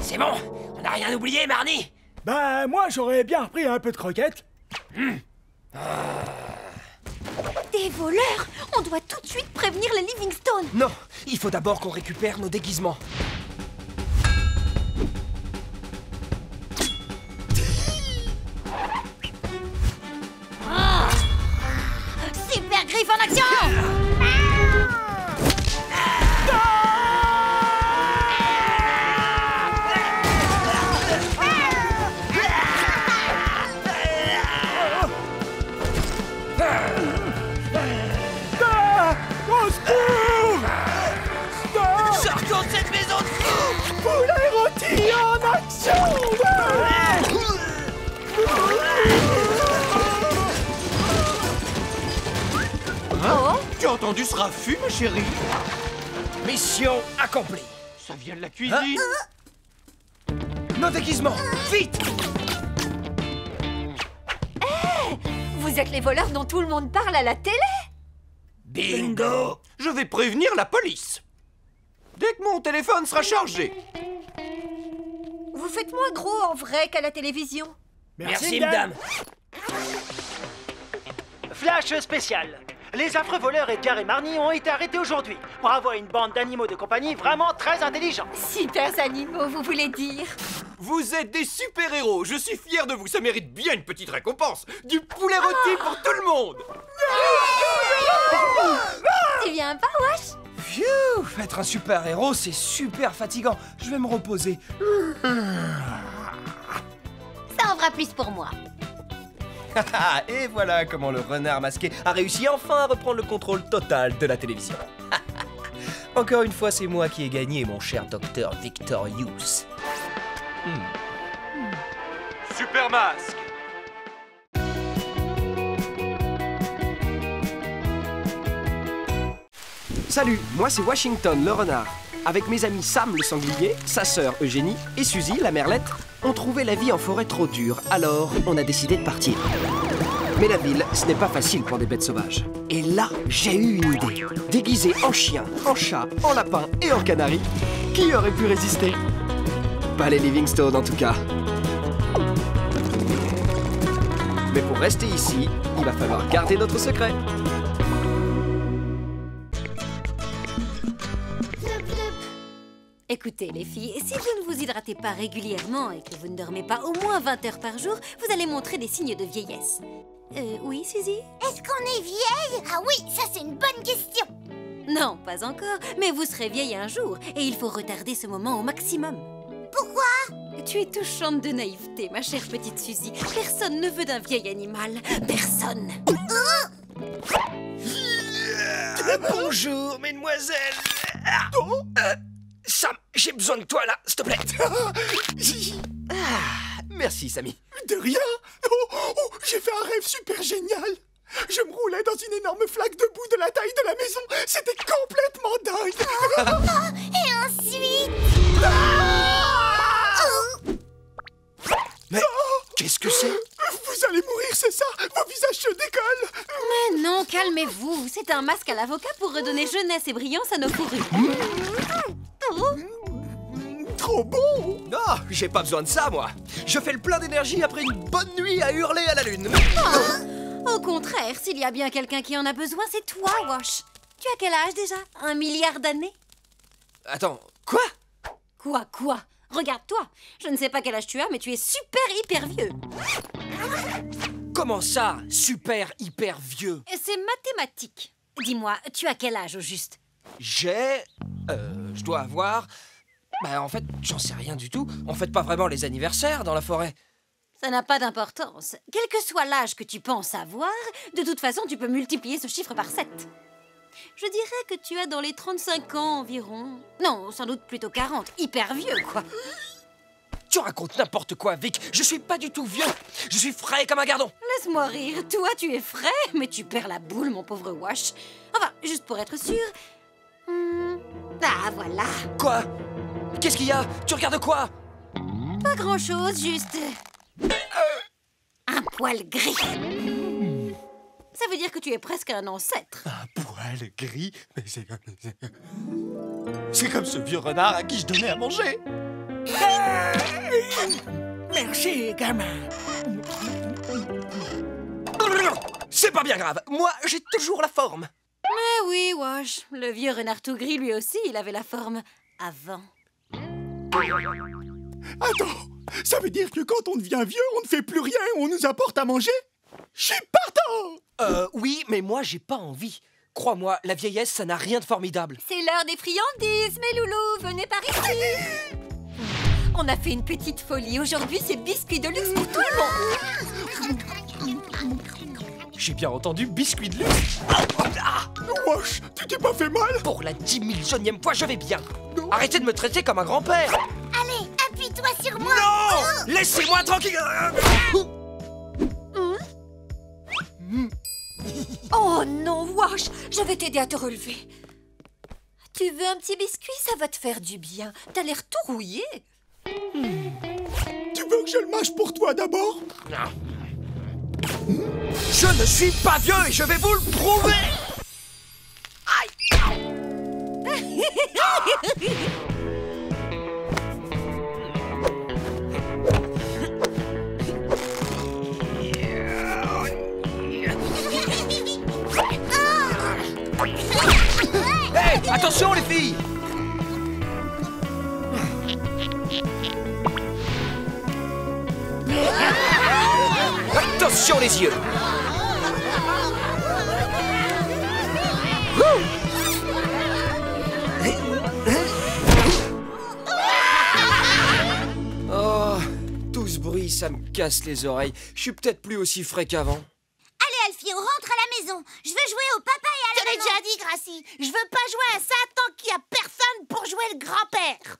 C'est bon, on n'a rien oublié, Marnie. Ben, moi, j'aurais bien repris un peu de croquettes. Des voleurs! On doit tout de suite prévenir les Livingstone! Non, il faut d'abord qu'on récupère nos déguisements. Super griffe en action! Au secours! Sortons de cette maison de fous! Poulet rôti en action! Hein? Tu as entendu ce raffut, ma chérie? Mission accomplie. Ça vient de la cuisine. Nos déguisements, vite! Vous Vous êtes les voleurs dont tout le monde parle à la télé. Bingo! Je vais prévenir la police. Dès que mon téléphone sera chargé. Vous faites moins gros en vrai qu'à la télévision. Merci, madame. Flash spécial. Les affreux voleurs Edgar et Marnie ont été arrêtés aujourd'hui. Bravo à une bande d'animaux de compagnie vraiment très intelligents. Super animaux, vous voulez dire? Vous êtes des super-héros. Je suis fier de vous. Ça mérite bien une petite récompense. Du poulet rôti pour tout le monde. Tu viens pas, Wash? Phew, être un super-héros, c'est super fatigant. Je vais me reposer. Ça en fera plus pour moi. Et voilà comment le renard masqué a réussi enfin à reprendre le contrôle total de la télévision. Encore une fois, c'est moi qui ai gagné, mon cher docteur Victorious. Super Masque. Salut, moi c'est Washington le renard. Avec mes amis Sam le sanglier, sa sœur Eugénie et Suzy la merlette, on trouvait la vie en forêt trop dure, alors on a décidé de partir. Mais la ville, ce n'est pas facile pour des bêtes sauvages. Et là, j'ai eu une idée. Déguisé en chien, en chat, en lapin et en canari, qui aurait pu résister? Pas les Livingstone en tout cas. Mais pour rester ici, il va falloir garder notre secret. Écoutez, les filles, si vous ne vous hydratez pas régulièrement et que vous ne dormez pas au moins 20 heures par jour, vous allez montrer des signes de vieillesse. Oui, Suzy? Est-ce qu'on est vieille? Ah oui, ça c'est une bonne question. Non, pas encore, mais vous serez vieille un jour et il faut retarder ce moment au maximum. Pourquoi? Tu es touchante de naïveté, ma chère petite Suzy. Personne ne veut d'un vieil animal. Personne. Bonjour, mesdemoiselles. Sam, j'ai besoin de toi là, s'il te plaît. Merci, Sammy. De rien. J'ai fait un rêve super génial. Je me roulais dans une énorme flaque de boue de la taille de la maison. C'était complètement dingue. Et ensuite... Mais qu'est-ce que c'est? Vous allez mourir, c'est ça? Vos visages se décollent. Mais non, calmez-vous. C'est un masque à l'avocat pour redonner jeunesse et brillance à nos fourrures. Trop bon. Non, j'ai pas besoin de ça, moi. Je fais le plein d'énergie après une bonne nuit à hurler à la lune. Au contraire, s'il y a bien quelqu'un qui en a besoin, c'est toi, Wash. Tu as quel âge déjà? 1 milliard d'années? Attends, quoi? Quoi? Regarde-toi. Je ne sais pas quel âge tu as, mais tu es super hyper vieux. Comment ça, super hyper vieux? C'est mathématique. Dis-moi, tu as quel âge au juste? J'ai... je dois avoir... en fait, j'en sais rien du tout. On fête pas vraiment les anniversaires dans la forêt. Ça n'a pas d'importance. Quel que soit l'âge que tu penses avoir, de toute façon, tu peux multiplier ce chiffre par 7. Je dirais que tu as dans les 35 ans environ. Non, sans doute plutôt 40. Hyper vieux, quoi. Tu racontes n'importe quoi, Vic. Je suis pas du tout vieux. Je suis frais comme un gardon. Laisse-moi rire. Toi, tu es frais, mais tu perds la boule, mon pauvre Wash. Enfin, juste pour être sûr... Ah, voilà. Quoi? Qu'est-ce qu'il y a? Tu regardes quoi? Pas grand-chose, juste... un poil gris. Ça veut dire que tu es presque un ancêtre. Un poil gris? Mais c'est comme ce vieux renard à qui je donnais à manger. Merci, gamin. C'est pas bien grave. Moi, j'ai toujours la forme. Mais oui, Wash. Le vieux renard tout gris, lui aussi, il avait la forme avant. Attends, ça veut dire que quand on devient vieux, on ne fait plus rien et on nous apporte à manger? Je suis partant. Oui, mais moi, j'ai pas envie. Crois-moi, la vieillesse, ça n'a rien de formidable. C'est l'heure des friandises, mes loulous. Venez par ici. On a fait une petite folie. Aujourd'hui, c'est biscuits de luxe pour tout le monde. J'ai bien entendu biscuit de luxe. Wesh, tu t'es pas fait mal? Pour la 10 000e fois, je vais bien. Arrêtez de me traiter comme un grand-père. Allez, appuie-toi sur moi. Non! Laissez-moi tranquille. Oh non, Wash, je vais t'aider à te relever. Tu veux un petit biscuit? Ça va te faire du bien. T'as l'air tout rouillé. Tu veux que je le mâche pour toi d'abord? Non. Je ne suis pas vieux et je vais vous le prouver. Hey, attention les filles! Attention les yeux! Oh, tout ce bruit, ça me casse les oreilles. Je suis peut-être plus aussi frais qu'avant. Allez, Alfie, on rentre à la maison. Je veux jouer au papa et à la maman. Je l'ai déjà dit, Gracie. Je veux pas jouer à ça tant qu'il y a personne pour jouer le grand-père.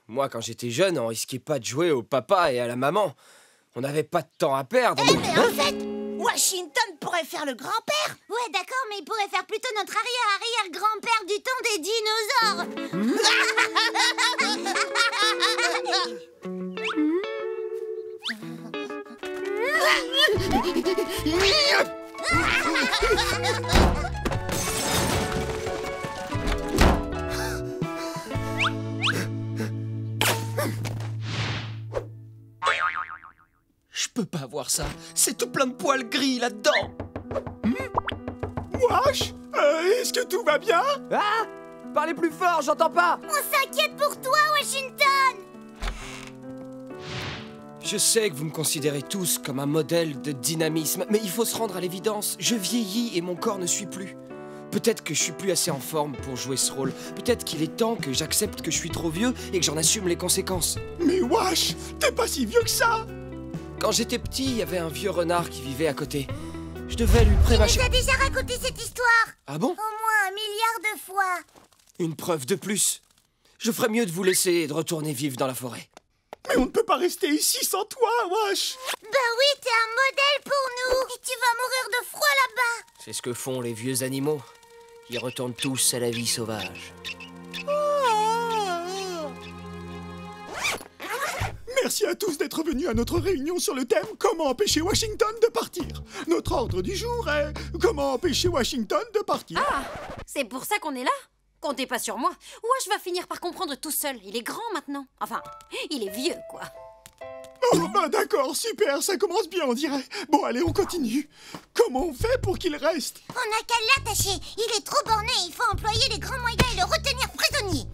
Moi, quand j'étais jeune, on risquait pas de jouer au papa et à la maman. On n'avait pas de temps à perdre. Mais en fait, Washington pourrait faire le grand-père. Ouais, d'accord, mais il pourrait faire plutôt notre arrière-arrière-grand-père du temps des dinosaures. Je peux pas voir ça. C'est tout plein de poils gris là-dedans. Wash, est-ce que tout va bien? Ah! Parlez plus fort, j'entends pas. On s'inquiète pour toi, Washington. Je sais que vous me considérez tous comme un modèle de dynamisme, mais il faut se rendre à l'évidence. Je vieillis et mon corps ne suit plus. Peut-être que je suis plus assez en forme pour jouer ce rôle. Peut-être qu'il est temps que j'accepte que je suis trop vieux et que j'en assume les conséquences. Mais Wash, t'es pas si vieux que ça. Quand j'étais petit, il y avait un vieux renard qui vivait à côté. Je devais lui prémâcher... Tu nous as déjà raconté cette histoire. Ah bon? Au moins 1 milliard de fois. Une preuve de plus. Je ferais mieux de vous laisser et de retourner vivre dans la forêt. Mais on ne peut pas rester ici sans toi, Wash. Ben oui, t'es un modèle pour nous. Et tu vas mourir de froid là-bas. C'est ce que font les vieux animaux. Ils retournent tous à la vie sauvage. Merci à tous d'être venus à notre réunion sur le thème « Comment empêcher Washington de partir ?» Notre ordre du jour est « Comment empêcher Washington de partir ?» Ah, c'est pour ça qu'on est là? Comptez pas sur moi. Wash va finir par comprendre tout seul. Il est grand maintenant. Enfin, il est vieux, quoi. Oh, bah d'accord, super, ça commence bien, on dirait. Bon, allez, on continue. Comment on fait pour qu'il reste? On n'a qu'à l'attacher. Il est trop borné. Il faut employer les grands moyens et le retenir prisonnier.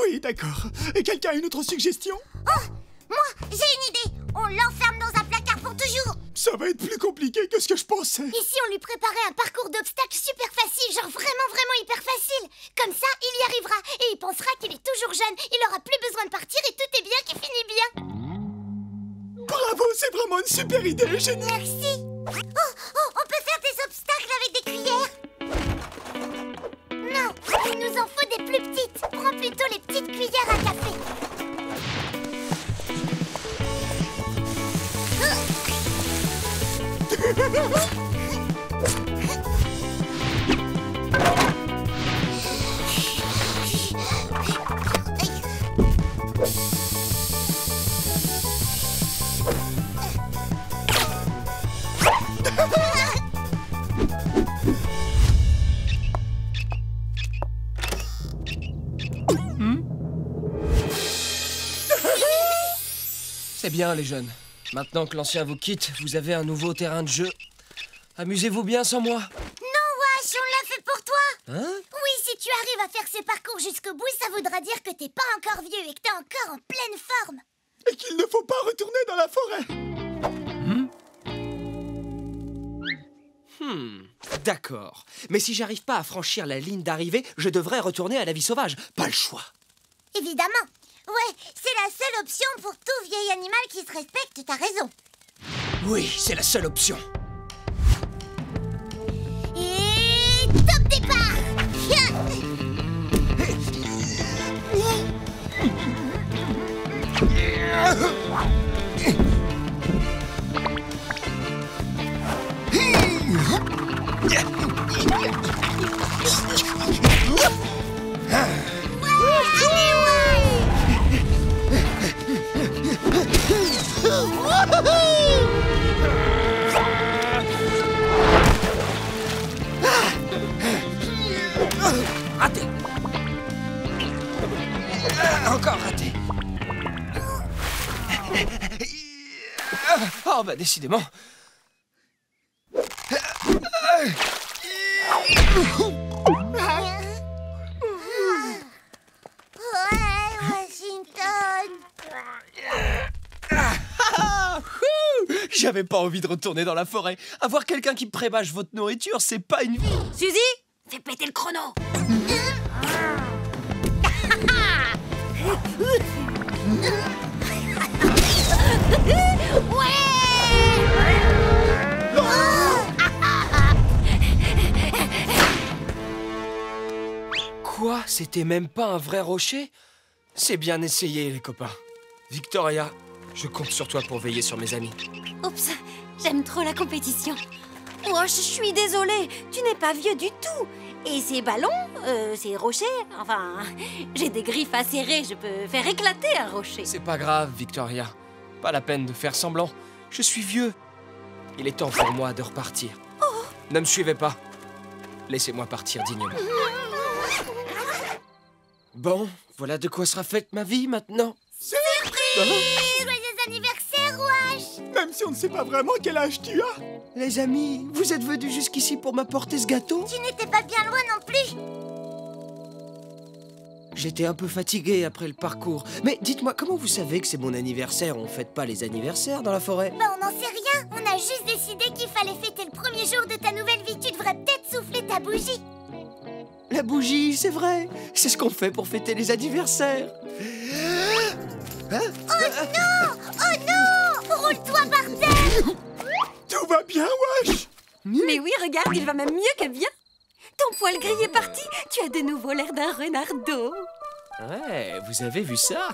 Oui, d'accord. Et quelqu'un a une autre suggestion? Oh, moi, j'ai une idée. On l'enferme dans un placard pour toujours. Ça va être plus compliqué que ce que je pensais. Et si on lui préparait un parcours d'obstacles super facile, genre vraiment hyper facile? Comme ça, il y arrivera et il pensera qu'il est toujours jeune. Il aura plus besoin de partir et tout est bien qui finit bien. Bravo, c'est vraiment une super idée, génial. Merci. Oh, on peut faire des obstacles avec des cuillères? Non, il nous en faut des plus petites. Prends plutôt les petites cuillères à café. C'est bien, les jeunes. Maintenant que l'ancien vous quitte, vous avez un nouveau terrain de jeu. Amusez-vous bien sans moi. Non, Wash, on l'a fait pour toi. Hein? Oui, si tu arrives à faire ce parcours jusqu'au bout, ça voudra dire que t'es pas encore vieux et que t'es encore en pleine forme. Et qu'il ne faut pas retourner dans la forêt. D'accord. Mais si j'arrive pas à franchir la ligne d'arrivée, je devrais retourner à la vie sauvage. Pas le choix. Évidemment. Ouais, c'est la seule option pour tout vieil animal qui se respecte, t'as raison. Oui, c'est la seule option. Et top départ. bah décidément. J'avais pas envie de retourner dans la forêt. Avoir quelqu'un qui prébâche votre nourriture, c'est pas une vie. Suzy, fais péter le chrono. Quoi? C'était même pas un vrai rocher? C'est bien essayé, les copains. Victoria, je compte sur toi pour veiller sur mes amis. Oups, j'aime trop la compétition. Oh, je suis désolée, tu n'es pas vieux du tout. Et ces ballons, ces rochers, enfin, j'ai des griffes acérées, je peux faire éclater un rocher. C'est pas grave, Victoria. Pas la peine de faire semblant. Je suis vieux. Il est temps pour moi de repartir. Oh. Ne me suivez pas. Laissez-moi partir dignement. Bon, voilà de quoi sera faite ma vie maintenant. Surprise! Joyeux anniversaire, Wash! Même si on ne sait pas vraiment quel âge tu as. Les amis, vous êtes venus jusqu'ici pour m'apporter ce gâteau? Tu n'étais pas bien loin non plus. J'étais un peu fatigué après le parcours. Mais dites-moi, comment vous savez que c'est mon anniversaire? On fête pas les anniversaires dans la forêt? Bah on n'en sait rien. On a juste décidé qu'il fallait fêter le premier jour de ta nouvelle vie. Tu devrais peut-être souffler ta bougie. La bougie, c'est vrai. C'est ce qu'on fait pour fêter les anniversaires. Oh non! Oh non! Roule-toi par terre! Tout va bien, Wash? Mais oui, regarde, il va même mieux que bien. Ton poil gris est parti. Tu as de nouveau l'air d'un renardeau. Ouais, vous avez vu ça?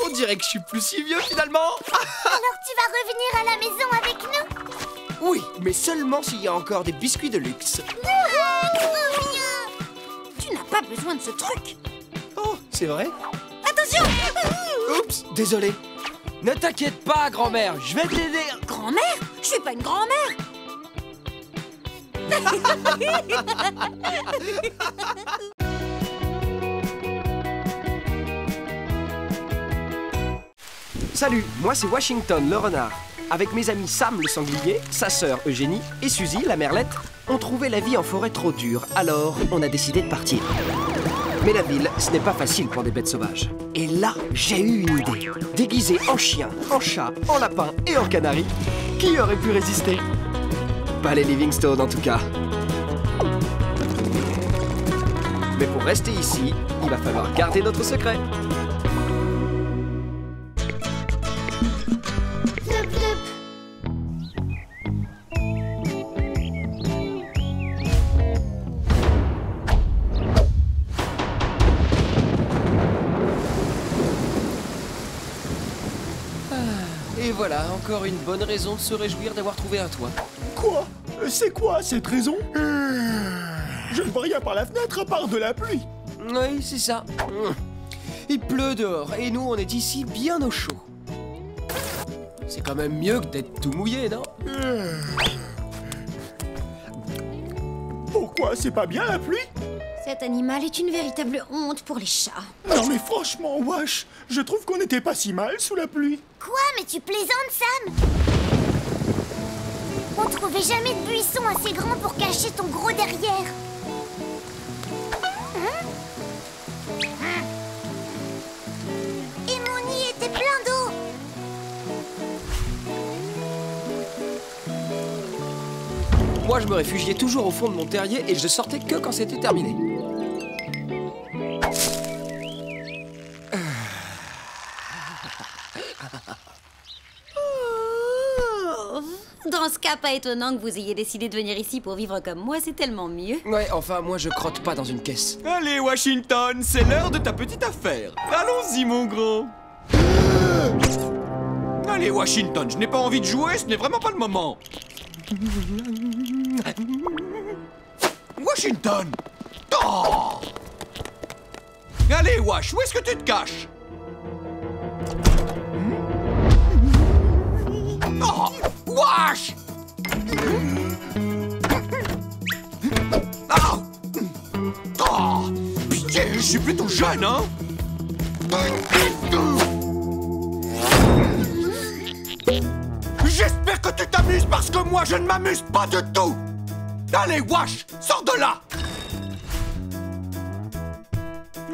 On dirait que je suis plus si vieux finalement. Alors tu vas revenir à la maison avec nous? Oui, mais seulement s'il y a encore des biscuits de luxe. Tu n'as pas besoin de ce truc. Oh, c'est vrai? Attention! Oups, désolé. Ne t'inquiète pas, grand-mère, je vais t'aider. Grand-mère? Je suis pas une grand-mère. Salut, moi c'est Washington le renard. Avec mes amis Sam le sanglier, sa sœur Eugénie et Suzy la merlette, on trouvait la vie en forêt trop dure, alors on a décidé de partir. Mais la ville, ce n'est pas facile pour des bêtes sauvages. Et là, j'ai eu une idée. Déguisé en chien, en chat, en lapin et en canari, qui aurait pu résister? Pas les Livingstone en tout cas. Mais pour rester ici, il va falloir garder notre secret. Et voilà, encore une bonne raison de se réjouir d'avoir trouvé un toit. Quoi? C'est quoi cette raison? Je ne vois rien par la fenêtre à part de la pluie. Oui, c'est ça. Il pleut dehors et nous, on est ici bien au chaud. C'est quand même mieux que d'être tout mouillé, non? Pourquoi? C'est pas bien la pluie? Cet animal est une véritable honte pour les chats. Non mais franchement, Wash, je trouve qu'on n'était pas si mal sous la pluie. Quoi? Mais tu plaisantes, Sam? On trouvait jamais de buisson assez grand pour cacher ton gros derrière. Et mon nid était plein d'eau. Moi, je me réfugiais toujours au fond de mon terrier et je sortais que quand c'était terminé. Dans ce cas, pas étonnant que vous ayez décidé de venir ici pour vivre comme moi, c'est tellement mieux. Ouais, enfin, moi, je crotte pas dans une caisse. Allez, Washington, c'est l'heure de ta petite affaire. Allons-y, mon grand. Allez, Washington, je n'ai pas envie de jouer, ce n'est vraiment pas le moment. Washington! Oh! Allez, Wash, où est-ce que tu te caches? Oh! Wash! Ah! Oh! Pitié, je suis plutôt jeune, hein? J'espère t'amuses parce que moi, je ne m'amuse pas du tout. Allez, Wash, sors de là.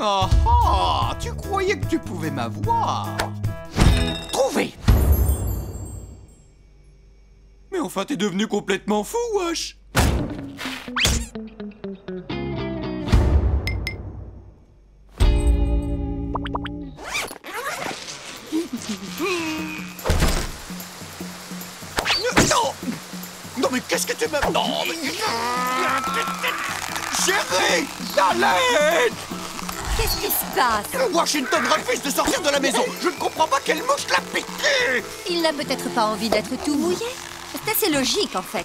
Ah ah, tu croyais que tu pouvais m'avoir. Trouvé. Mais enfin, t'es devenu complètement fou, Wash. Non! Non mais qu'est-ce que tu me... Non mais... Chérie! À l'aide! Qu'est-ce qui se passe? Washington refuse de sortir de la maison. Je ne comprends pas quelle mouche l'a piqué. Il n'a peut-être pas envie d'être tout mouillé. C'est assez logique, en fait.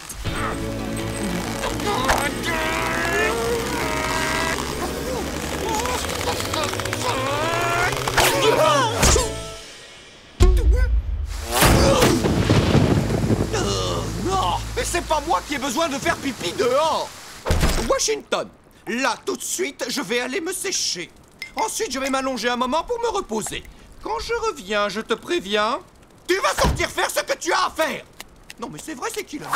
Non, mais c'est pas moi qui ai besoin de faire pipi dehors. Washington, là, tout de suite, je vais aller me sécher. Ensuite, je vais m'allonger un moment pour me reposer. Quand je reviens, je te préviens, tu vas sortir faire ce que tu as à faire. Non, mais c'est vrai, c'est qu'il a...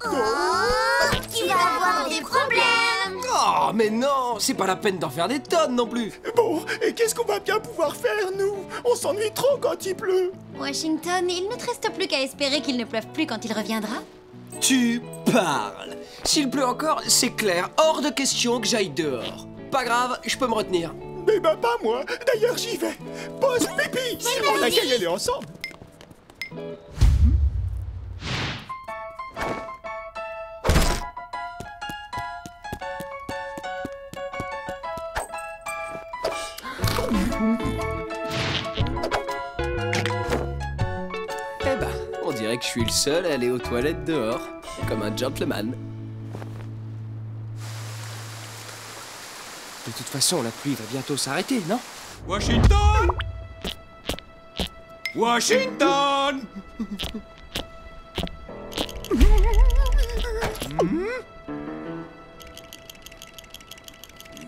Oh, tu vas avoir des problèmes. Oh, mais non, c'est pas la peine d'en faire des tonnes non plus. Bon, et qu'est-ce qu'on va bien pouvoir faire, nous? On s'ennuie trop quand il pleut. Washington, il ne te reste plus qu'à espérer qu'il ne pleuve plus quand il reviendra. Tu parles. S'il pleut encore, c'est clair, hors de question que j'aille dehors. Pas grave, je peux me retenir. Mais ben pas moi. D'ailleurs, j'y vais. Pause pipi. On a qu'à y aller ensemble. Eh ben, on dirait que je suis le seul à aller aux toilettes dehors, comme un gentleman. De toute façon, la pluie va bientôt s'arrêter, non? Washington! Washington!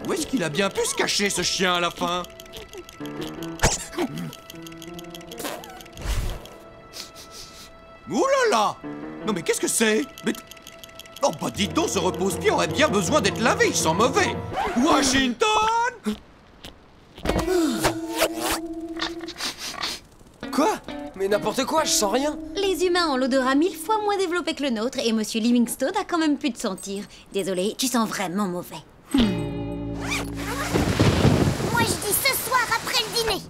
Où est-ce qu'il a bien pu se cacher, ce chien, à la fin? Ouh là là! Non mais qu'est-ce que c'est? Mais... Oh bah dis donc, ce repose-pied aurait bien besoin d'être lavé, il sent mauvais! Washington! Quoi? Mais n'importe quoi, je sens rien. Les humains ont l'odorat 1000 fois moins développé que le nôtre et Monsieur Livingstone a quand même pu te sentir. Désolé, tu sens vraiment mauvais. Moi, je dis ce soir après le dîner.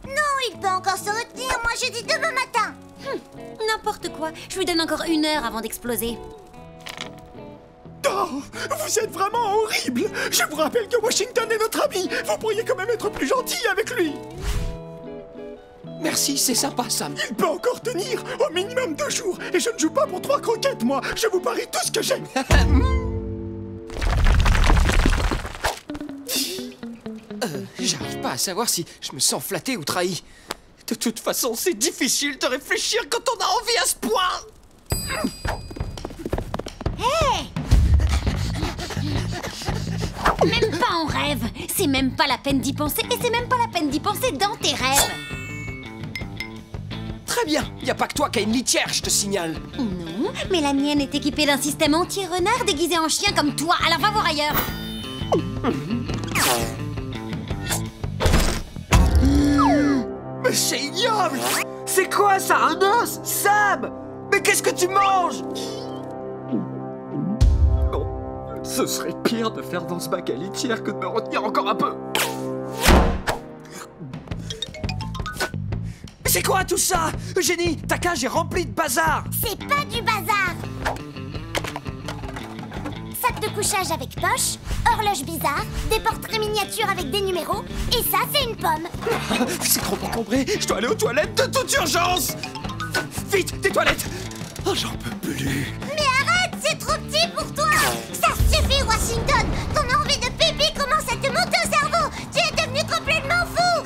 Non, il peut encore se retenir. Moi, je dis demain matin. N'importe quoi, je lui donne encore 1 heure avant d'exploser. Oh, vous êtes vraiment horrible. Je vous rappelle que Washington est notre ami. Vous pourriez quand même être plus gentil avec lui. Merci, c'est sympa, Sam. Il peut encore tenir au minimum 2 jours. Et je ne joue pas pour 3 croquettes, moi. Je vous parie tout ce que j'ai. J'arrive pas à savoir si je me sens flatté ou trahi. De toute façon, c'est difficile de réfléchir quand on a envie à ce point. Même pas en rêve. C'est même pas la peine d'y penser et c'est même pas la peine d'y penser dans tes rêves. Très bien, y a pas que toi qui as une litière, je te signale. Non, mais la mienne est équipée d'un système anti-renard déguisé en chien comme toi. Alors va voir ailleurs. Mais c'est ignoble! C'est quoi ça, un os? Sam! Mais qu'est-ce que tu manges? Non, ce serait pire de faire dans ce bac à litière que de me retenir encore un peu. Mais c'est quoi tout ça? Eugénie, ta cage est remplie de bazar! C'est pas du bazar. Sac de couchage avec poche, horloge bizarre, des portraits miniatures avec des numéros, et ça, c'est une pomme. C'est trop encombré, je dois aller aux toilettes de toute urgence! Vite, des toilettes! Oh, j'en peux plus! Mais arrête, c'est trop petit pour toi. Ça suffit, Washington. Ton envie de pipi commence à te monter au cerveau. Tu es devenu complètement fou.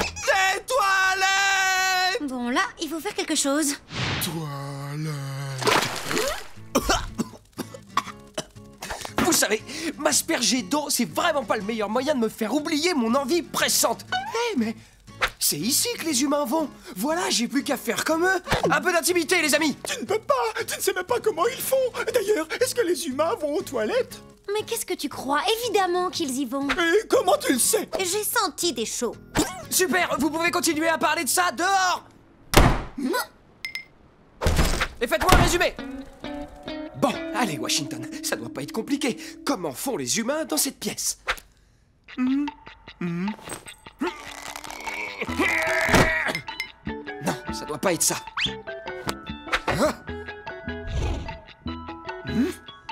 Des toilettes! Bon là, il faut faire quelque chose. Toilette. Vous savez, m'asperger d'eau, c'est vraiment pas le meilleur moyen de me faire oublier mon envie pressante. Hé, mais c'est ici que les humains vont. Voilà, j'ai plus qu'à faire comme eux. Un peu d'intimité, les amis. Tu ne peux pas. Tu ne sais même pas comment ils font. D'ailleurs, est-ce que les humains vont aux toilettes? Mais qu'est-ce que tu crois? Évidemment qu'ils y vont. Et comment tu le sais? J'ai senti des chauds. Super, vous pouvez continuer à parler de ça dehors. Et faites-moi un résumé. Bon, allez, Washington, ça doit pas être compliqué. Comment font les humains dans cette pièce? Non, ça doit pas être ça. Hein?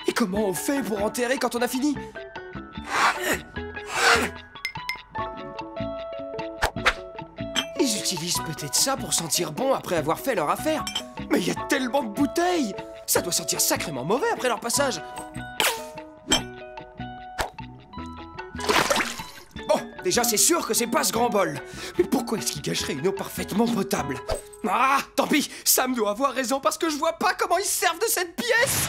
Et comment on fait pour enterrer quand on a fini? Ils utilisent peut-être ça pour sentir bon après avoir fait leur affaire. Mais il y a tellement de bouteilles! Ça doit sentir sacrément mauvais après leur passage. Bon, déjà c'est sûr que c'est pas ce grand bol. Mais pourquoi est-ce qu'il gâcherait une eau parfaitement potable? Ah, tant pis, Sam doit avoir raison parce que je vois pas comment ils se servent de cette pièce.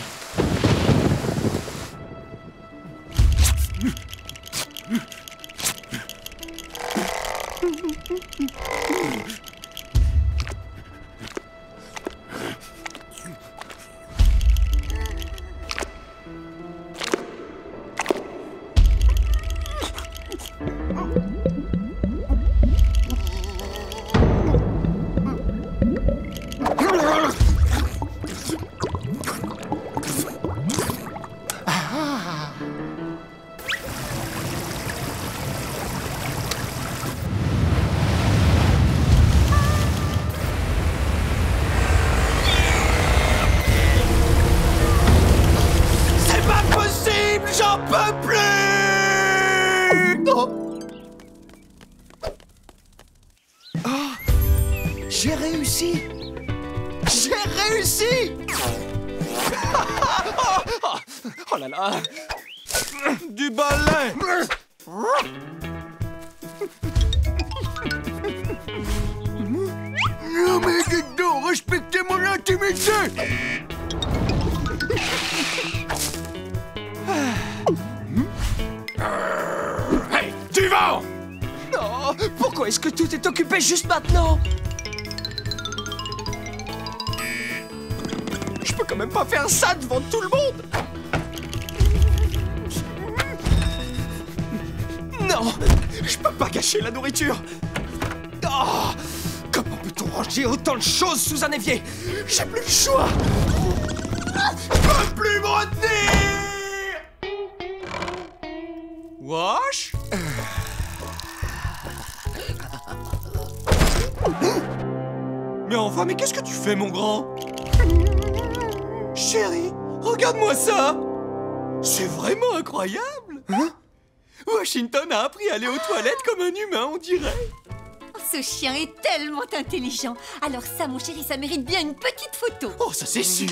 J'en peux plus! Oh. Oh, j'ai réussi! J'ai réussi! Oh là là! Du balai! Non mais dites donc, respectez mon intimité! Hey, tu vas! Oh, pourquoi est-ce que tout est occupé juste maintenant? Je peux quand même pas faire ça devant tout le monde! Non! Je peux pas gâcher la nourriture! Oh, comment peut-on ranger autant de choses sous un évier? J'ai plus le choix! Je peux plus me retenir! Wash? Mais enfin, mais qu'est-ce que tu fais, mon grand? Chérie, regarde-moi ça! C'est vraiment incroyable! Hein? Washington a appris à aller aux toilettes comme un humain, on dirait. Ce chien est tellement intelligent. Alors ça, mon chéri, ça mérite bien une petite photo. Oh, ça c'est sûr!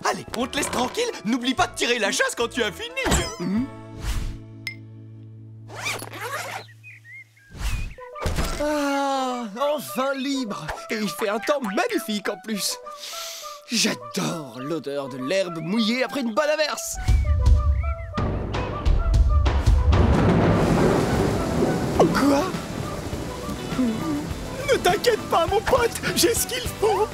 Allez, on te laisse tranquille, n'oublie pas de tirer la chasse quand tu as fini! Ah, enfin libre! Et il fait un temps magnifique en plus! J'adore l'odeur de l'herbe mouillée après une bonne averse! Quoi? Ne t'inquiète pas, mon pote, j'ai ce qu'il faut!